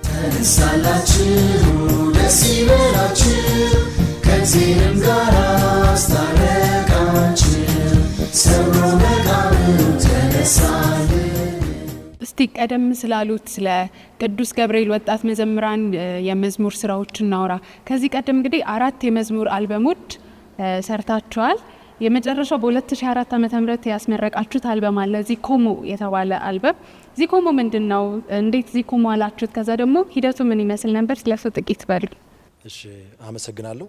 ተነሳላችሁ ደስ ይበላችሁ ከእግዚአብሔርም ጋር አስታረቃችሁ ሰብሮ መቃብሩ ተነሳልን። እስቲ ቀደም ስላሉት ስለ ቅዱስ ገብርኤል ወጣት መዘምራን የመዝሙር ስራዎች እናውራ። ከዚህ ቀደም እንግዲህ 4 የመዝሙር አልበሞች ሰርታችኋል። የመጨረሻው በ2004 ዓ.ም ያስመረቃችሁት አልበም አለ ዚኮሞ የተባለ አልበም። ዚኮሞ ምንድነው? እንዴት ዚኮሞ አላችሁት? ከዛ ደግሞ ሂደቱ ምን ይመስል ነበር? ስለሱ ጥቂት በሉ። እሺ፣ አመሰግናለሁ።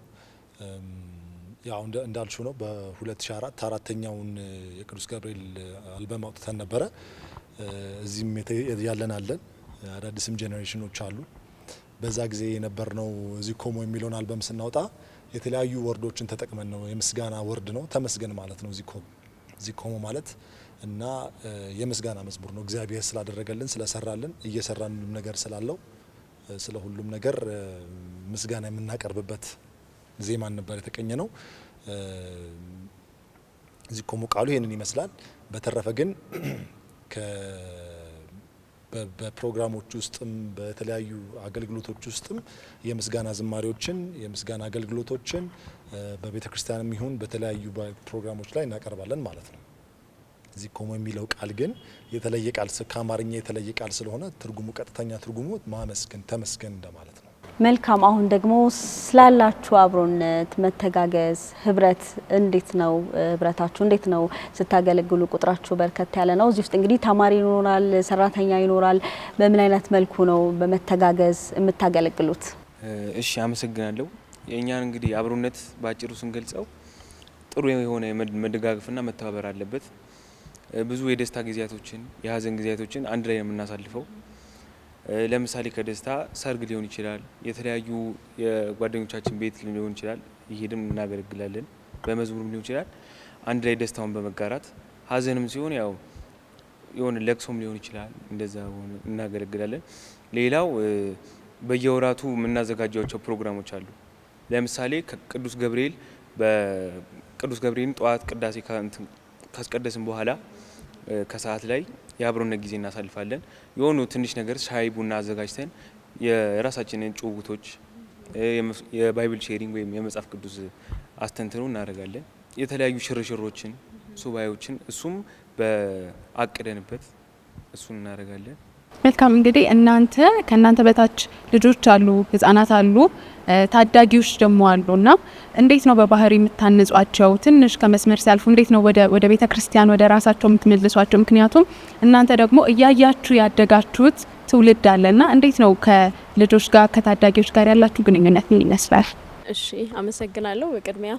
ያው እንዳልሽው ነው በ2004 አራተኛውን የቅዱስ ገብርኤል አልበም አውጥተን ነበረ። እዚህም ያለን አለን አዳዲስም ጄኔሬሽኖች አሉ። በዛ ጊዜ የነበርነው ዚኮሞ የሚለውን አልበም ስናወጣ የተለያዩ ወርዶችን ተጠቅመን ነው። የምስጋና ወርድ ነው፣ ተመስገን ማለት ነው ዚኮሞ ማለት እና የምስጋና መዝሙር ነው። እግዚአብሔር ስላደረገልን ስለሰራልን እየሰራንም ነገር ስላለው ስለ ሁሉም ነገር ምስጋና የምናቀርብበት ዜማን ነበር የተቀኘ ነው። ዚኮሞ ቃሉ ይሄንን ይመስላል። በተረፈ ግን በፕሮግራሞች ውስጥም በተለያዩ አገልግሎቶች ውስጥም የምስጋና ዝማሬዎችን የምስጋና አገልግሎቶችን በቤተ ክርስቲያንም ይሁን በተለያዩ ፕሮግራሞች ላይ እናቀርባለን ማለት ነው። ዚኮሞ የሚለው ቃል ግን የተለየ ቃል ከአማርኛ የተለየ ቃል ስለሆነ ትርጉሙ ቀጥተኛ ትርጉሙ ማመስገን ተመስገን እንደማለት ነው። መልካም። አሁን ደግሞ ስላላችሁ አብሮነት፣ መተጋገዝ፣ ህብረት እንዴት ነው? ህብረታችሁ እንዴት ነው? ስታገለግሉ ቁጥራችሁ በርከት ያለ ነው። እዚህ ውስጥ እንግዲህ ተማሪ ይኖራል፣ ሰራተኛ ይኖራል። በምን አይነት መልኩ ነው በመተጋገዝ የምታገለግሉት? እሺ፣ አመሰግናለሁ። የእኛን እንግዲህ አብሮነት ባጭሩ ስንገልጸው ጥሩ የሆነ መደጋገፍና መተባበር አለበት። ብዙ የደስታ ጊዜያቶችን የሀዘን ጊዜያቶችን አንድ ላይ ነው የምናሳልፈው። ለምሳሌ ከደስታ ሰርግ ሊሆን ይችላል፣ የተለያዩ የጓደኞቻችን ቤት ሊሆን ይችላል። ይሄድም እናገለግላለን። በመዝሙርም ሊሆን ይችላል። አንድ ላይ ደስታውን በመጋራት ሀዘንም ሲሆን ያው የሆነ ለቅሶም ሊሆን ይችላል። እንደዛ እናገለግላለን። ሌላው በየወራቱ የምናዘጋጃቸው ፕሮግራሞች አሉ። ለምሳሌ ከቅዱስ ገብርኤል በቅዱስ ገብርኤል ጠዋት ቅዳሴ ካስቀደስን በኋላ ከሰዓት ላይ የአብሮነት ጊዜ እናሳልፋለን። የሆኑ ትንሽ ነገር ሻይ ቡና አዘጋጅተን የራሳችንን ጭውውቶች የባይብል ሼሪንግ ወይም የመጽሐፍ ቅዱስ አስተንትኖ እናደርጋለን። የተለያዩ ሽርሽሮችን ሱባኤዎችን እሱም በአቅደንበት እሱን እናደርጋለን። መልካም እንግዲህ ከእናንተ በታች ልጆች አሉ፣ ህጻናት አሉ፣ ታዳጊዎች ደግሞ አሉና እንዴት ነው በባህሪ የምታንጿቸው? ትንሽ ከመስመር ሲያልፉ እንዴት ነው ወደ ቤተ ክርስቲያን ወደ ራሳቸው የምትመልሷቸው? ምክንያቱም እናንተ ደግሞ እያያችሁ ያደጋችሁት ትውልድ አለና እንዴት ነው ከልጆች ጋር ከታዳጊዎች ጋር ያላችሁ ግንኙነት ምን ይመስላል? እሺ አመሰግናለሁ። በቅድሚያ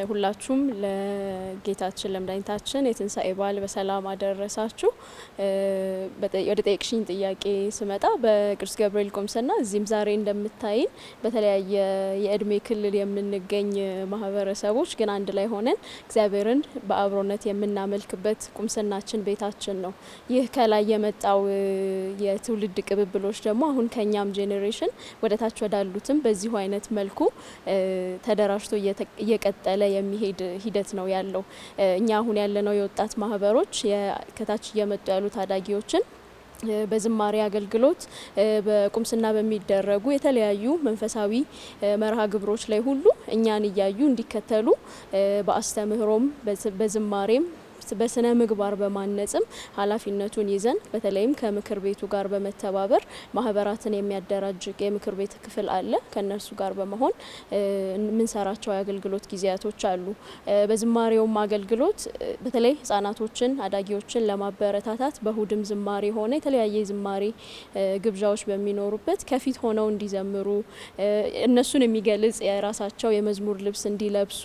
ሁላችሁም ለጌታችን ለመድኃኒታችን የትንሳኤ በዓል በሰላም አደረሳችሁ። ወደ ጠየቅሽኝ ጥያቄ ስመጣ በቅዱስ ገብርኤል ቁምስና እዚህም ዛሬ እንደምታይን በተለያየ የእድሜ ክልል የምንገኝ ማህበረሰቦች ግን አንድ ላይ ሆነን እግዚአብሔርን በአብሮነት የምናመልክበት ቁምስናችን ቤታችን ነው። ይህ ከላይ የመጣው የትውልድ ቅብብሎች ደግሞ አሁን ከኛም ጄኔሬሽን ወደ ታች ወዳሉትም በዚሁ አይነት መልኩ ተደራጅቶ እየቀጠለ የሚሄድ ሂደት ነው ያለው። እኛ አሁን ያለነው የወጣት ማህበሮች ከታች እየመጡ ያሉ ታዳጊዎችን በዝማሬ አገልግሎት በቁምስና በሚደረጉ የተለያዩ መንፈሳዊ መርሃ ግብሮች ላይ ሁሉ እኛን እያዩ እንዲከተሉ በአስተምህሮም በዝማሬም በስነ ምግባር በማነጽም ኃላፊነቱን ይዘን በተለይም ከምክር ቤቱ ጋር በመተባበር ማህበራትን የሚያደራጅ የምክር ቤት ክፍል አለ። ከነሱ ጋር በመሆን የምንሰራቸው የአገልግሎት ጊዜያቶች አሉ። በዝማሬውም አገልግሎት በተለይ ህጻናቶችን አዳጊዎችን ለማበረታታት በእሁድም ዝማሬ ሆነ የተለያየ ዝማሬ ግብዣዎች በሚኖሩበት ከፊት ሆነው እንዲዘምሩ እነሱን የሚገልጽ የራሳቸው የመዝሙር ልብስ እንዲለብሱ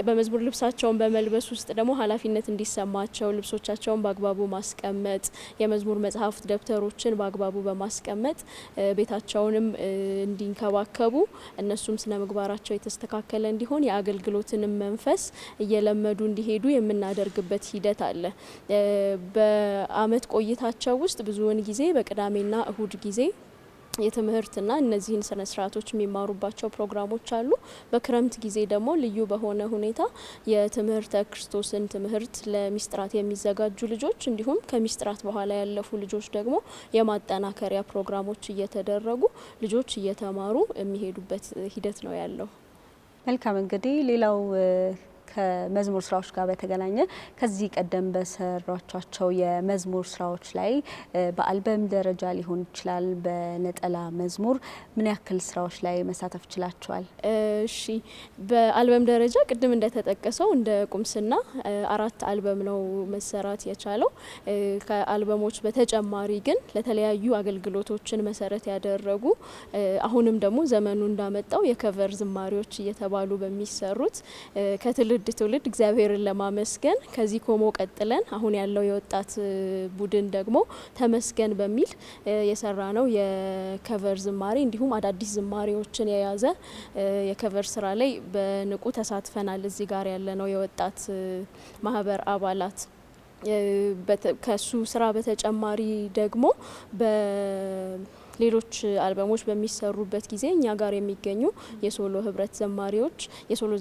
በመዝሙር ልብሳቸውን በመልበስ ውስጥ ደግሞ ኃላፊነት እንዲሰማቸው ልብሶቻቸውን በአግባቡ ማስቀመጥ የመዝሙር መጽሐፍት ደብተሮችን በአግባቡ በማስቀመጥ ቤታቸውንም እንዲንከባከቡ እነሱም ስነ ምግባራቸው የተስተካከለ እንዲሆን የአገልግሎትንም መንፈስ እየለመዱ እንዲሄዱ የምናደርግበት ሂደት አለ። በአመት ቆይታቸው ውስጥ ብዙውን ጊዜ በቅዳሜና እሁድ ጊዜ የትምህርትና እነዚህን ስነ ስርዓቶች የሚማሩባቸው ፕሮግራሞች አሉ። በክረምት ጊዜ ደግሞ ልዩ በሆነ ሁኔታ የትምህርተ ክርስቶስን ትምህርት ለሚስጥራት የሚዘጋጁ ልጆች እንዲሁም ከሚስጥራት በኋላ ያለፉ ልጆች ደግሞ የማጠናከሪያ ፕሮግራሞች እየተደረጉ ልጆች እየተማሩ የሚሄዱበት ሂደት ነው ያለው። መልካም እንግዲህ ሌላው ከመዝሙር ስራዎች ጋር በተገናኘ ከዚህ ቀደም በሰሯቸው የመዝሙር ስራዎች ላይ በአልበም ደረጃ ሊሆን ይችላል፣ በነጠላ መዝሙር ምን ያክል ስራዎች ላይ መሳተፍ ችላቸዋል? እሺ በአልበም ደረጃ ቅድም እንደተጠቀሰው እንደ ቁምስና 4 አልበም ነው መሰራት የቻለው። ከአልበሞች በተጨማሪ ግን ለተለያዩ አገልግሎቶችን መሰረት ያደረጉ አሁንም ደግሞ ዘመኑ እንዳመጣው የከቨር ዝማሬዎች እየተባሉ በሚሰሩት ከትውልድ እግዚአብሔርን ለማመስገን ከዚህ ኮሞ ቀጥለን አሁን ያለው የወጣት ቡድን ደግሞ ተመስገን በሚል የሰራ ነው የከቨር ዝማሬ እንዲሁም አዳዲስ ዝማሬዎችን የያዘ የከቨር ስራ ላይ በንቁ ተሳትፈናል። እዚህ ጋር ያለነው የወጣት ማህበር አባላት ከሱ ስራ በተጨማሪ ደግሞ ሌሎች አልበሞች በሚሰሩበት ጊዜ እኛ ጋር የሚገኙ የሶሎ ህብረት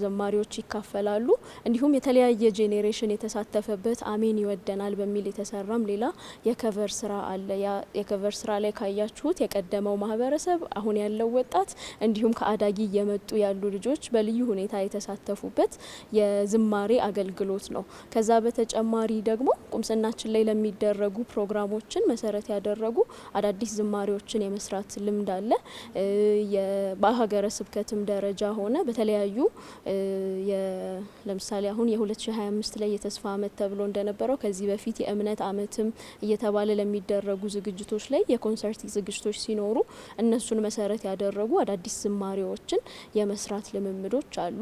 ዘማሪዎች ይካፈላሉ። እንዲሁም የተለያየ ጄኔሬሽን የተሳተፈበት አሜን ይወደናል በሚል የተሰራም ሌላ የከቨር ስራ አለ። የከቨር ስራ ላይ ካያችሁት የቀደመው ማህበረሰብ አሁን ያለው ወጣት እንዲሁም ከአዳጊ እየመጡ ያሉ ልጆች በልዩ ሁኔታ የተሳተፉበት የዝማሬ አገልግሎት ነው። ከዛ በተጨማሪ ደግሞ ቁምስናችን ላይ ለሚደረጉ ፕሮግራሞችን መሰረት ያደረጉ አዳዲስ ዝማሬዎችን የመስራት ልምድ አለ። በሀገረ ስብከትም ደረጃ ሆነ በተለያዩ ለምሳሌ አሁን የ2025 ላይ የተስፋ አመት ተብሎ እንደነበረው ከዚህ በፊት የእምነት አመትም እየተባለ ለሚደረጉ ዝግጅቶች ላይ የኮንሰርት ዝግጅቶች ሲኖሩ እነሱን መሰረት ያደረጉ አዳዲስ ዝማሬዎችን የመስራት ልምምዶች አሉ።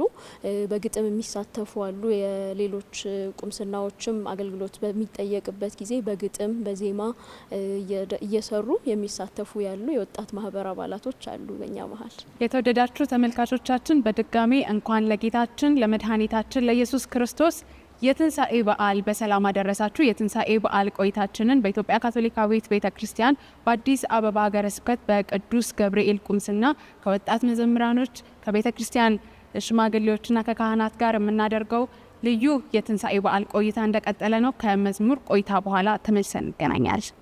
በግጥም የሚሳተፉ አሉ። የሌሎች ቁምስናዎችም አገልግሎት በሚጠየቅበት ጊዜ በግጥም በዜማ እየሰሩ የሚሳተፉ ያሉ የወጣት ማህበር አባላቶች አሉ በእኛ መሀል። የተወደዳችሁ ተመልካቾቻችን በድጋሚ እንኳን ለጌታችን ለመድኃኒታችን ለኢየሱስ ክርስቶስ የትንሳኤ በዓል በሰላም አደረሳችሁ። የትንሳኤ በዓል ቆይታችንን በኢትዮጵያ ካቶሊካዊት ቤተክርስቲያን በአዲስ አበባ ሀገረ ስብከት በቅዱስ ገብርኤል ቁምስና ከወጣት መዘምራኖች ከቤተክርስቲያን ሽማግሌዎችና ከካህናት ጋር የምናደርገው ልዩ የትንሳኤ በዓል ቆይታ እንደቀጠለ ነው። ከመዝሙር ቆይታ በኋላ ተመልሰን እንገናኛለን።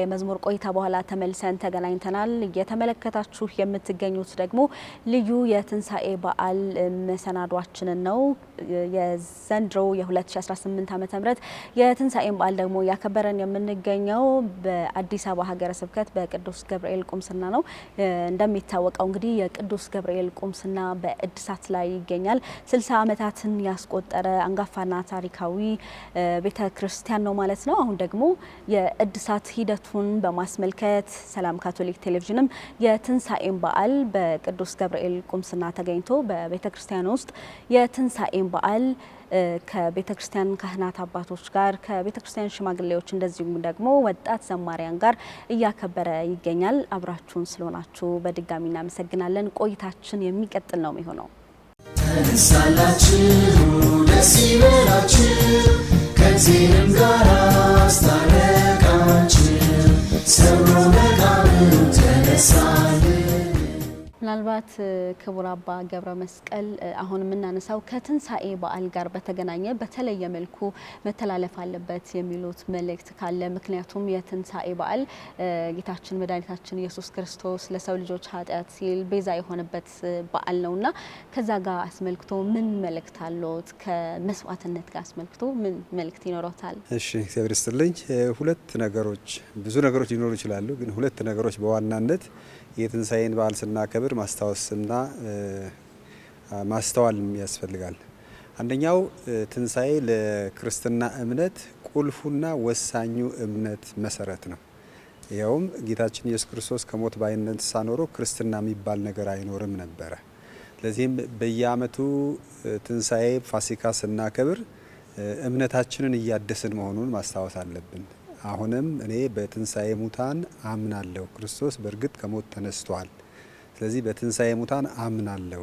የመዝሙር ቆይታ በኋላ ተመልሰን ተገናኝተናል። እየተመለከታችሁ የምትገኙት ደግሞ ልዩ የትንሳኤ በዓል መሰናዷችንን ነው። የዘንድሮ የ2018 ዓመተ ምህረት የትንሳኤ በዓል ደግሞ ያከበረን የምንገኘው በአዲስ አበባ ሀገረ ስብከት በቅዱስ ገብርኤል ቁምስና ነው። እንደሚታወቀው እንግዲህ የቅዱስ ገብርኤል ቁምስና በእድሳት ላይ ይገኛል። 60 ዓመታትን ያስቆጠረ አንጋፋና ታሪካዊ ቤተ ክርስቲያን ነው ማለት ነው። አሁን ደግሞ የእድሳት ሂደት ሂደቱን በማስመልከት ሰላም ካቶሊክ ቴሌቪዥንም የትንሳኤን በዓል በቅዱስ ገብርኤል ቁምስና ተገኝቶ በቤተ ክርስቲያን ውስጥ የትንሳኤን በዓል ከቤተ ክርስቲያን ካህናት አባቶች ጋር ከቤተ ክርስቲያን ሽማግሌዎች እንደዚሁም ደግሞ ወጣት ዘማሪያን ጋር እያከበረ ይገኛል። አብራችሁን ስለሆናችሁ በድጋሚ እናመሰግናለን። ቆይታችን የሚቀጥል ነው የሚሆነው። ተነሳላችሁ ደስ ይበላችሁ ከእግዚአብሔርም ጋር አስታረቃችሁ ሰብሮ መቃብሩ ተነሳልን። ምናልባት ክቡር አባ ገብረ መስቀል አሁን የምናነሳው ከትንሳኤ በዓል ጋር በተገናኘ በተለየ መልኩ መተላለፍ አለበት የሚሉት መልእክት ካለ? ምክንያቱም የትንሳኤ በዓል ጌታችን መድኃኒታችን ኢየሱስ ክርስቶስ ለሰው ልጆች ኃጢአት ሲል ቤዛ የሆነበት በዓል ነውና ከዛ ጋር አስመልክቶ ምን መልእክት አለዎት? ከመስዋዕትነት ጋር አስመልክቶ ምን መልእክት ይኖሮታል? እሺ፣ እግዚአብሔር ይስጥልኝ። ሁለት ነገሮች ብዙ ነገሮች ሊኖሩ ይችላሉ፣ ግን ሁለት ነገሮች በዋናነት የትንሳኤን በዓል ስናከብር ማስታወስና ማስተዋል ያስፈልጋል። አንደኛው ትንሳኤ ለክርስትና እምነት ቁልፉና ወሳኙ እምነት መሰረት ነው። ይኸውም ጌታችን ኢየሱስ ክርስቶስ ከሞት ባይነሳ ኖሮ ክርስትና የሚባል ነገር አይኖርም ነበረ። ለዚህም በየዓመቱ ትንሳኤ ፋሲካ ስናከብር እምነታችንን እያደስን መሆኑን ማስታወስ አለብን። አሁንም እኔ በትንሳኤ ሙታን አምናለሁ፣ ክርስቶስ በእርግጥ ከሞት ተነስቷል፣ ስለዚህ በትንሳኤ ሙታን አምናለሁ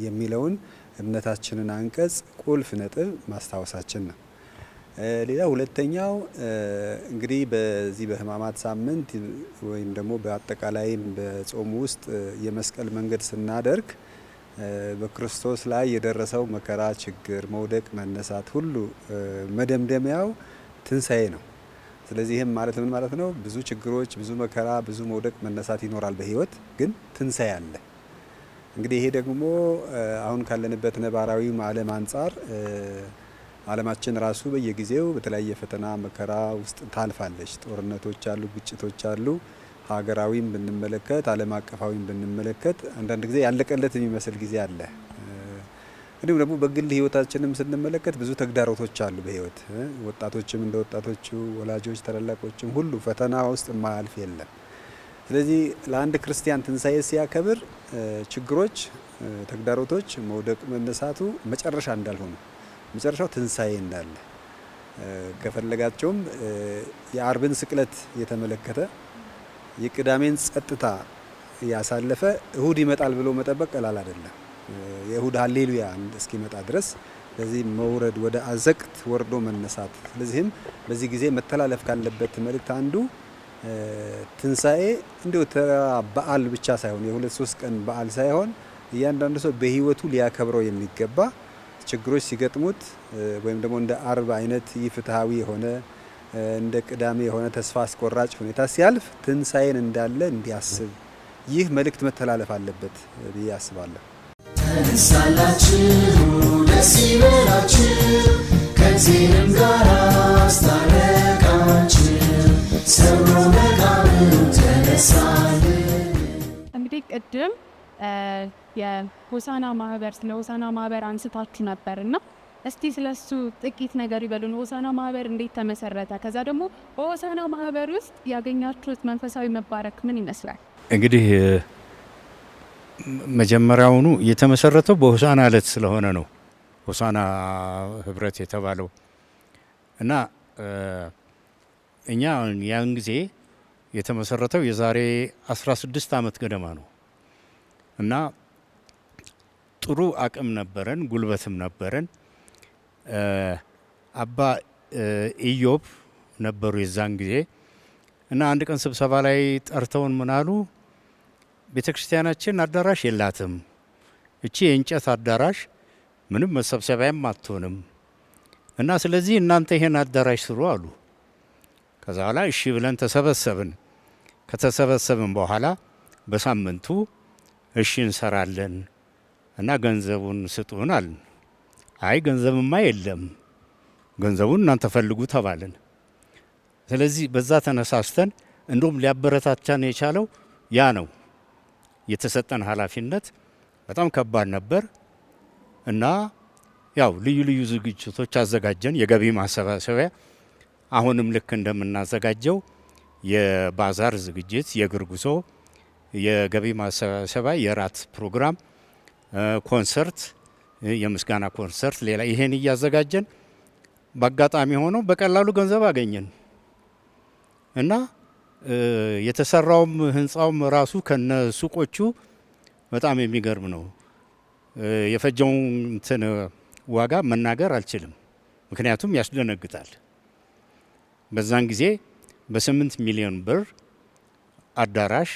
የሚለውን እምነታችንን አንቀጽ ቁልፍ ነጥብ ማስታወሳችን ነው። ሌላ ሁለተኛው እንግዲህ በዚህ በሕማማት ሳምንት ወይም ደግሞ በአጠቃላይም በጾሙ ውስጥ የመስቀል መንገድ ስናደርግ በክርስቶስ ላይ የደረሰው መከራ፣ ችግር፣ መውደቅ፣ መነሳት ሁሉ መደምደሚያው ትንሳኤ ነው። ስለዚህ ይህም ማለት ምን ማለት ነው? ብዙ ችግሮች፣ ብዙ መከራ፣ ብዙ መውደቅ መነሳት ይኖራል በህይወት ግን ትንሳኤ አለ። እንግዲህ ይሄ ደግሞ አሁን ካለንበት ነባራዊ ዓለም አንጻር ዓለማችን ራሱ በየጊዜው በተለያየ ፈተና መከራ ውስጥ ታልፋለች። ጦርነቶች አሉ፣ ግጭቶች አሉ። ሀገራዊም ብንመለከት ዓለም አቀፋዊም ብንመለከት አንዳንድ ጊዜ ያለቀለት የሚመስል ጊዜ አለ። እንዲሁም ደግሞ በግል ህይወታችንም ስንመለከት ብዙ ተግዳሮቶች አሉ በህይወት ወጣቶችም እንደ ወጣቶቹ፣ ወላጆች፣ ታላላቆችም ሁሉ ፈተና ውስጥ የማያልፍ የለም። ስለዚህ ለአንድ ክርስቲያን ትንሳኤ ሲያከብር ችግሮች፣ ተግዳሮቶች፣ መውደቅ፣ መነሳቱ መጨረሻ እንዳልሆነ መጨረሻው ትንሳኤ እንዳለ ከፈለጋቸውም የአርብን ስቅለት የተመለከተ የቅዳሜን ጸጥታ ያሳለፈ እሁድ ይመጣል ብሎ መጠበቅ ቀላል አይደለም። የእሁድ ሃሌሉያ እስኪመጣ ድረስ ለዚህ መውረድ ወደ አዘቅት ወርዶ መነሳት። ስለዚህም በዚህ ጊዜ መተላለፍ ካለበት መልእክት አንዱ ትንሳኤ እንዲሁ ተራ በዓል ብቻ ሳይሆን የሁለት ሶስት ቀን በዓል ሳይሆን እያንዳንዱ ሰው በህይወቱ ሊያከብረው የሚገባ ችግሮች ሲገጥሙት ወይም ደግሞ እንደ አርብ አይነት ፍትሃዊ የሆነ እንደ ቅዳሜ የሆነ ተስፋ አስቆራጭ ሁኔታ ሲያልፍ ትንሳኤን እንዳለ እንዲያስብ ይህ መልእክት መተላለፍ አለበት ብዬ አስባለሁ። ተነሳላችሁ ደስ ይበላችሁ ከእግዚአብሔርም ጋር አስታረቃችሁ ሰብሮ መቃብሩ ተነሳልን። እንግዲህ ቅድም የሆሳና ማህበር ስለ ሆሳና ማህበር አንስታችሁ ነበርና እስቲ ስለሱ ጥቂት ነገር ይበሉን። ሆሳና ማህበር እንዴት ተመሰረተ? ከዛ ደግሞ በሆሳና ማህበር ውስጥ ያገኛችሁት መንፈሳዊ መባረክ ምን ይመስላል? እንግዲህ መጀመሪያውኑ የተመሰረተው በሆሳና ዕለት ስለሆነ ነው ሆሳና ህብረት የተባለው እና እኛ ያን ጊዜ የተመሰረተው የዛሬ 16 ዓመት ገደማ ነው እና ጥሩ አቅም ነበረን፣ ጉልበትም ነበረን። አባ ኢዮብ ነበሩ የዛን ጊዜ እና አንድ ቀን ስብሰባ ላይ ጠርተውን ምን አሉ፣ ቤተ ክርስቲያናችን አዳራሽ የላትም፣ እቺ የእንጨት አዳራሽ ምንም መሰብሰቢያም አትሆንም እና ስለዚህ እናንተ ይሄን አዳራሽ ስሩ አሉ። ከዛ በኋላ እሺ ብለን ተሰበሰብን። ከተሰበሰብን በኋላ በሳምንቱ እሺ እንሰራለን እና ገንዘቡን ስጡን አልን። አይ ገንዘብማ የለም፣ ገንዘቡን እናንተ ፈልጉ ተባልን። ስለዚህ በዛ ተነሳስተን እንደውም ሊያበረታታን የቻለው ያ ነው። የተሰጠን ኃላፊነት በጣም ከባድ ነበር እና ያው ልዩ ልዩ ዝግጅቶች አዘጋጀን። የገቢ ማሰባሰቢያ አሁንም ልክ እንደምናዘጋጀው የባዛር ዝግጅት፣ የእግር ጉዞ፣ የገቢ ማሰባሰቢያ፣ የራት ፕሮግራም፣ ኮንሰርት፣ የምስጋና ኮንሰርት፣ ሌላ ይሄን እያዘጋጀን በአጋጣሚ ሆኖ በቀላሉ ገንዘብ አገኘን እና የተሰራውም ህንጻውም ራሱ ከነ ሱቆቹ በጣም የሚገርም ነው። የፈጀውን እንትን ዋጋ መናገር አልችልም፣ ምክንያቱም ያስደነግጣል። በዛን ጊዜ በ8 ሚሊዮን ብር አዳራሽ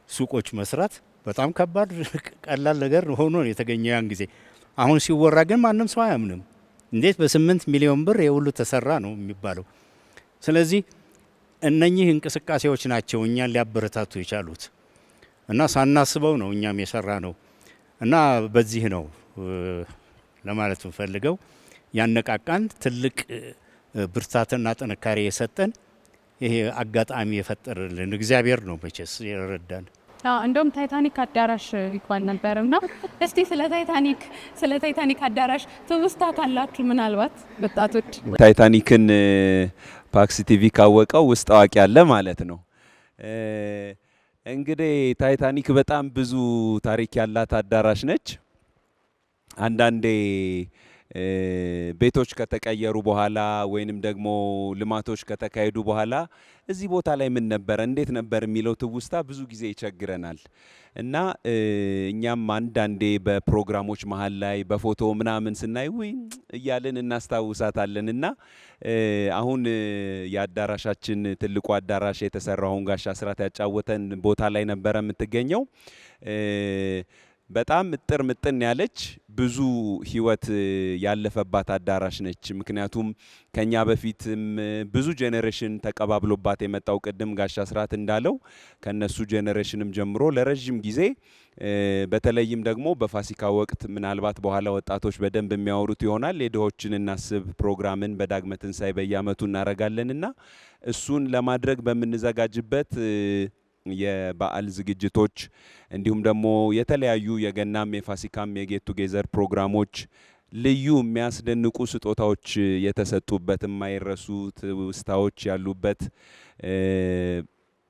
ሱቆች መስራት በጣም ከባድ ቀላል ነገር ሆኖ ነው የተገኘው ያን ጊዜ። አሁን ሲወራ ግን ማንም ሰው አያምንም። እንዴት በ8 ሚሊዮን ብር የሁሉ ተሰራ ነው የሚባለው። ስለዚህ እነኚህ እንቅስቃሴዎች ናቸው እኛን ሊያበረታቱ የቻሉት እና ሳናስበው ነው እኛም የሰራ ነው እና በዚህ ነው ለማለት ፈልገው ያነቃቃን ትልቅ ብርታትና ጥንካሬ የሰጠን ይሄ አጋጣሚ የፈጠረልን እግዚአብሔር ነው መቼስ የረዳን። እንደውም ታይታኒክ አዳራሽ ይባል ነበርና እስቲ ስለ ታይታኒክ አዳራሽ ትውስታ ካላችሁ ምናልባት ወጣቶች። ታይታኒክን ፓክስ ቲቪ ካወቀው ውስጥ አዋቂ ያለ ማለት ነው። እንግዲህ ታይታኒክ በጣም ብዙ ታሪክ ያላት አዳራሽ ነች። አንዳንዴ ቤቶች ከተቀየሩ በኋላ ወይንም ደግሞ ልማቶች ከተካሄዱ በኋላ እዚህ ቦታ ላይ ምን ነበረ እንዴት ነበር የሚለው ትውስታ ብዙ ጊዜ ይቸግረናል እና እኛም አንዳንዴ በፕሮግራሞች መሀል ላይ በፎቶ ምናምን ስናይ ወይ እያልን እናስታውሳታለን እና አሁን የአዳራሻችን ትልቁ አዳራሽ የተሰራውን ጋሽ አስራት ያጫወተን ቦታ ላይ ነበረ የምትገኘው። በጣም ምጥር ምጥን ያለች ብዙ ህይወት ያለፈባት አዳራሽ ነች። ምክንያቱም ከኛ በፊትም ብዙ ጄኔሬሽን ተቀባብሎባት የመጣው ቅድም ጋሽ አስራት እንዳለው ከነሱ ጄኔሬሽንም ጀምሮ ለረጅም ጊዜ በተለይም ደግሞ በፋሲካ ወቅት ምናልባት በኋላ ወጣቶች በደንብ የሚያወሩት ይሆናል የድሆችን እናስብ ፕሮግራምን በዳግመ ትንሣኤ በየዓመቱ እናረጋለንና እሱን ለማድረግ በምንዘጋጅበት የበዓል ዝግጅቶች እንዲሁም ደግሞ የተለያዩ የገናም የፋሲካም የጌት ቱጌዘር ፕሮግራሞች ልዩ የሚያስደንቁ ስጦታዎች የተሰጡበት የማይረሱ ትውስታዎች ያሉበት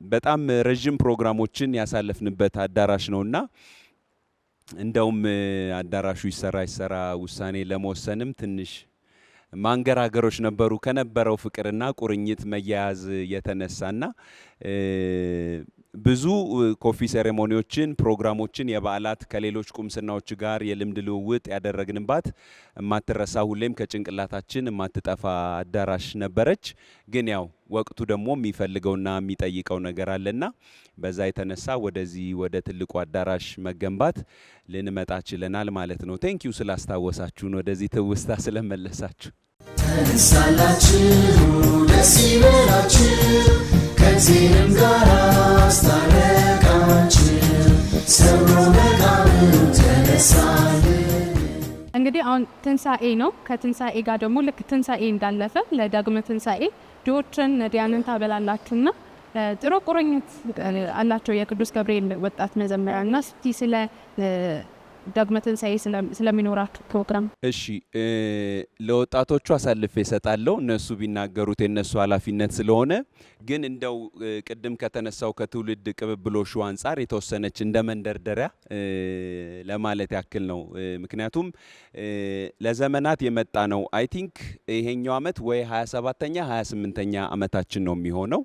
በጣም ረጅም ፕሮግራሞችን ያሳለፍንበት አዳራሽ ነውና እንደውም አዳራሹ ይሰራ ውሳኔ ለመወሰንም ትንሽ ማንገራገሮች ነበሩ ከነበረው ፍቅርና ቁርኝት መያያዝ የተነሳና ብዙ ኮፊ ሴሬሞኒዎችን ፕሮግራሞችን የበዓላት ከሌሎች ቁምስናዎች ጋር የልምድ ልውውጥ ያደረግንባት የማትረሳ ሁሌም ከጭንቅላታችን የማትጠፋ አዳራሽ ነበረች። ግን ያው ወቅቱ ደግሞ የሚፈልገውና የሚጠይቀው ነገር አለና በዛ የተነሳ ወደዚህ ወደ ትልቁ አዳራሽ መገንባት ልንመጣ ችለናል ማለት ነው። ቴንኪዩ ስላስታወሳችሁን ወደዚህ ትውስታ ስለመለሳችሁ። ተነሳላችሁ ደስ ይበላችሁ ከእግዚአብሔርም ጋር አስታረቃችሁ ሰብሮ መቃብሩ ተነሳልን። እንግዲህ አሁን ትንሣኤ ነው። ከትንሣኤ ጋር ደግሞ ልክ ትንሣኤ እንዳለፈ ለዳግመ ትንሣኤ ድሆችን ነዳያንን ታበላላችሁና ጥሩ ቁርኝት አላቸው የቅዱስ ገብርኤል ወጣት መዘምራንና እስቲ ስለ ዳግመ ትንሣኤ ስለሚኖራችሁ ፕሮግራም። እሺ ለወጣቶቹ አሳልፌ እሰጣለሁ እነሱ ቢናገሩት የነሱ ኃላፊነት ስለሆነ ግን እንደው ቅድም ከተነሳው ከትውልድ ቅብብሎሹ አንጻር የተወሰነች እንደ መንደርደሪያ ለማለት ያክል ነው። ምክንያቱም ለዘመናት የመጣ ነው። አይ ቲንክ ይሄኛው አመት ወይ 27ኛ 28ኛ አመታችን ነው የሚሆነው።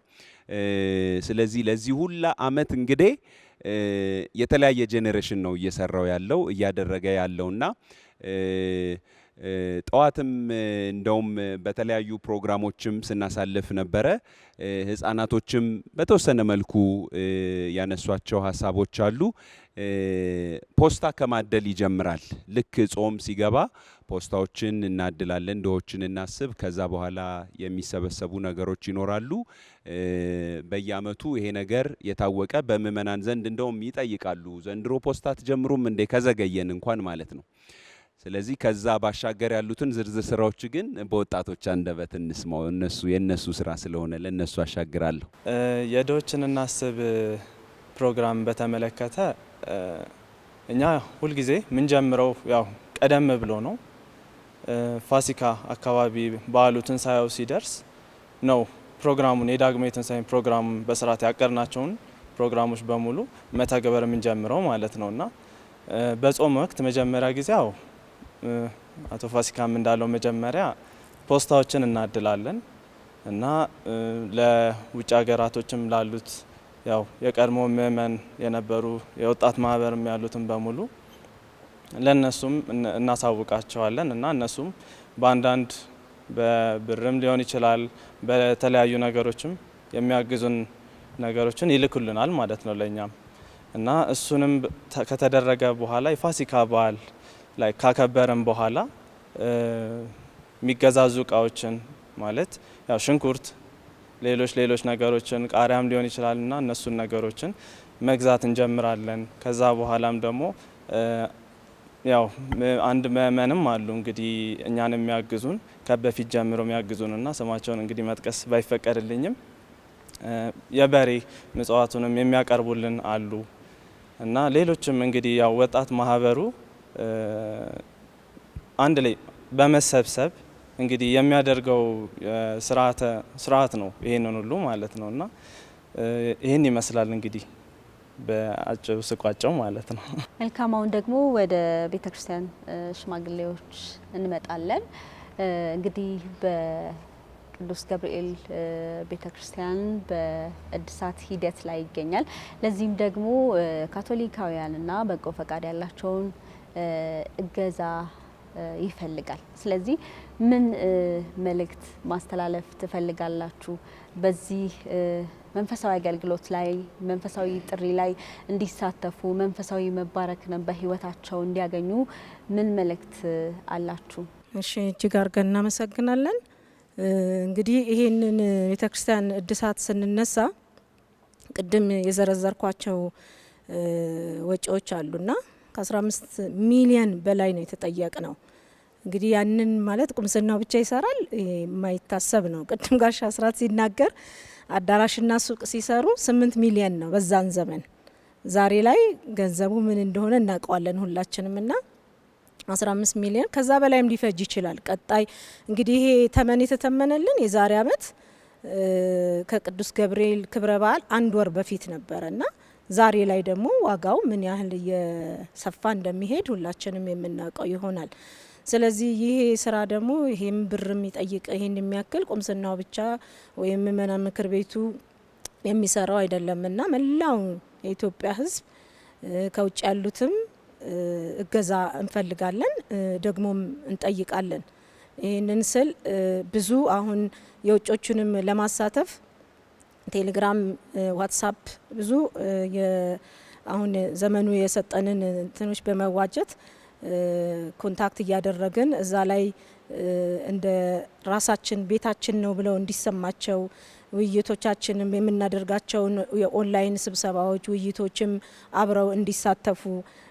ስለዚህ ለዚህ ሁላ አመት እንግዲህ የተለያየ ጄኔሬሽን ነው እየሰራው ያለው እያደረገ ያለውና ጠዋትም እንደውም በተለያዩ ፕሮግራሞችም ስናሳልፍ ነበረ። ህፃናቶችም በተወሰነ መልኩ ያነሷቸው ሀሳቦች አሉ። ፖስታ ከማደል ይጀምራል። ልክ ጾም ሲገባ ፖስታዎችን እናድላለን፣ ድሆችን እናስብ። ከዛ በኋላ የሚሰበሰቡ ነገሮች ይኖራሉ። በየአመቱ ይሄ ነገር የታወቀ በምእመናን ዘንድ እንደውም ይጠይቃሉ፣ ዘንድሮ ፖስታ ትጀምሩም እንዴ ከዘገየን እንኳን ማለት ነው። ስለዚህ ከዛ ባሻገር ያሉትን ዝርዝር ስራዎች ግን በወጣቶች አንደበት እንስማው። የነሱ ስራ ስለሆነ ለነሱ አሻግራለሁ። የድሆችን እናስብ ፕሮግራም በተመለከተ እኛ ሁልጊዜ ምን ጀምረው ያው ቀደም ብሎ ነው። ፋሲካ አካባቢ በዓሉ ትንሣኤው ሲደርስ ነው ፕሮግራሙን የዳግማዊ ትንሳኤ ፕሮግራም በስርዓት ያቀርናቸውን ፕሮግራሞች በሙሉ መተግበር የምንጀምረው ማለት ነውና በጾም ወቅት መጀመሪያ ጊዜ አቶ ፋሲካም እንዳለው መጀመሪያ ፖስታዎችን እናድላለን እና ለውጭ ሀገራቶችም ላሉት ያው የቀድሞ ምእመን የነበሩ የወጣት ማህበርም ያሉትን በሙሉ ለነሱም እናሳውቃቸዋለን እና እነሱም በአንዳንድ በብርም ሊሆን ይችላል በተለያዩ ነገሮችም የሚያግዙን ነገሮችን ይልኩልናል ማለት ነው ለኛም እና እሱንም ከተደረገ በኋላ የፋሲካ በዓል ላይ ካከበረን በኋላ የሚገዛዙ እቃዎችን ማለት ያው ሽንኩርት ሌሎች ነገሮችን ቃሪያም ሊሆን ይችላልና እነሱን ነገሮችን መግዛት እንጀምራለን። ከዛ በኋላም ደግሞ ያው አንድ ምእመንም አሉ እንግዲህ እኛን የሚያግዙን ከበፊት ጀምሮ የሚያግዙንና ስማቸውን እንግዲህ መጥቀስ ባይፈቀድልኝም የበሬ ምጽዋቱንም የሚያቀርቡልን አሉ እና ሌሎችም እንግዲህ ያው ወጣት ማህበሩ አንድ ላይ በመሰብሰብ እንግዲህ የሚያደርገው ስርዓት ነው ይሄንን ሁሉ ማለት ነውና ይሄን ይመስላል እንግዲህ በአጭሩ ስቋጨው ማለት ነው። መልካም። አሁን ደግሞ ወደ ቤተክርስቲያን ሽማግሌዎች እንመጣለን። እንግዲህ በቅዱስ ገብርኤል ቤተክርስቲያን በእድሳት ሂደት ላይ ይገኛል። ለዚህም ደግሞ ካቶሊካውያንና በጎ ፈቃድ ያላቸውን እገዛ ይፈልጋል። ስለዚህ ምን መልእክት ማስተላለፍ ትፈልጋላችሁ? በዚህ መንፈሳዊ አገልግሎት ላይ መንፈሳዊ ጥሪ ላይ እንዲሳተፉ መንፈሳዊ መባረክን በህይወታቸው እንዲያገኙ ምን መልእክት አላችሁ? እሺ፣ እጅግ አድርገን እናመሰግናለን። እንግዲህ ይሄንን ቤተክርስቲያን እድሳት ስንነሳ ቅድም የዘረዘርኳቸው ወጪዎች አሉና ከ15 ሚሊዮን በላይ ነው የተጠየቅ ነው። እንግዲህ ያንን ማለት ቁምስናው ብቻ ይሰራል የማይታሰብ ነው። ቅድም ጋሽ አስራት ሲናገር አዳራሽና ሱቅ ሲሰሩ 8 ሚሊዮን ነው በዛን ዘመን። ዛሬ ላይ ገንዘቡ ምን እንደሆነ እናውቀዋለን ሁላችንም እና 15 ሚሊዮን ከዛ በላይም ሊፈጅ ይችላል። ቀጣይ እንግዲህ ይሄ ተመን የተተመነልን የዛሬ አመት ከቅዱስ ገብርኤል ክብረ በዓል 1 ወር በፊት ነበረና ዛሬ ላይ ደግሞ ዋጋው ምን ያህል እየሰፋ እንደሚሄድ ሁላችንም የምናውቀው ይሆናል። ስለዚህ ይሄ ስራ ደግሞ ይሄም ብር የሚጠይቅ ይሄን የሚያክል ቁምስናው ብቻ ወይም ምእመናን ምክር ቤቱ የሚሰራው አይደለምና መላው የኢትዮጵያ ሕዝብ ከውጭ ያሉትም እገዛ እንፈልጋለን፣ ደግሞም እንጠይቃለን። ይህንን ስል ብዙ አሁን የውጮቹንም ለማሳተፍ ቴሌግራም፣ ዋትሳፕ ብዙ አሁን ዘመኑ የሰጠንን እንትኖች በመዋጀት ኮንታክት እያደረግን እዛ ላይ እንደ ራሳችን ቤታችን ነው ብለው እንዲሰማቸው ውይይቶቻችንም የምናደርጋቸውን የኦንላይን ስብሰባዎች ውይይቶችም አብረው እንዲሳተፉ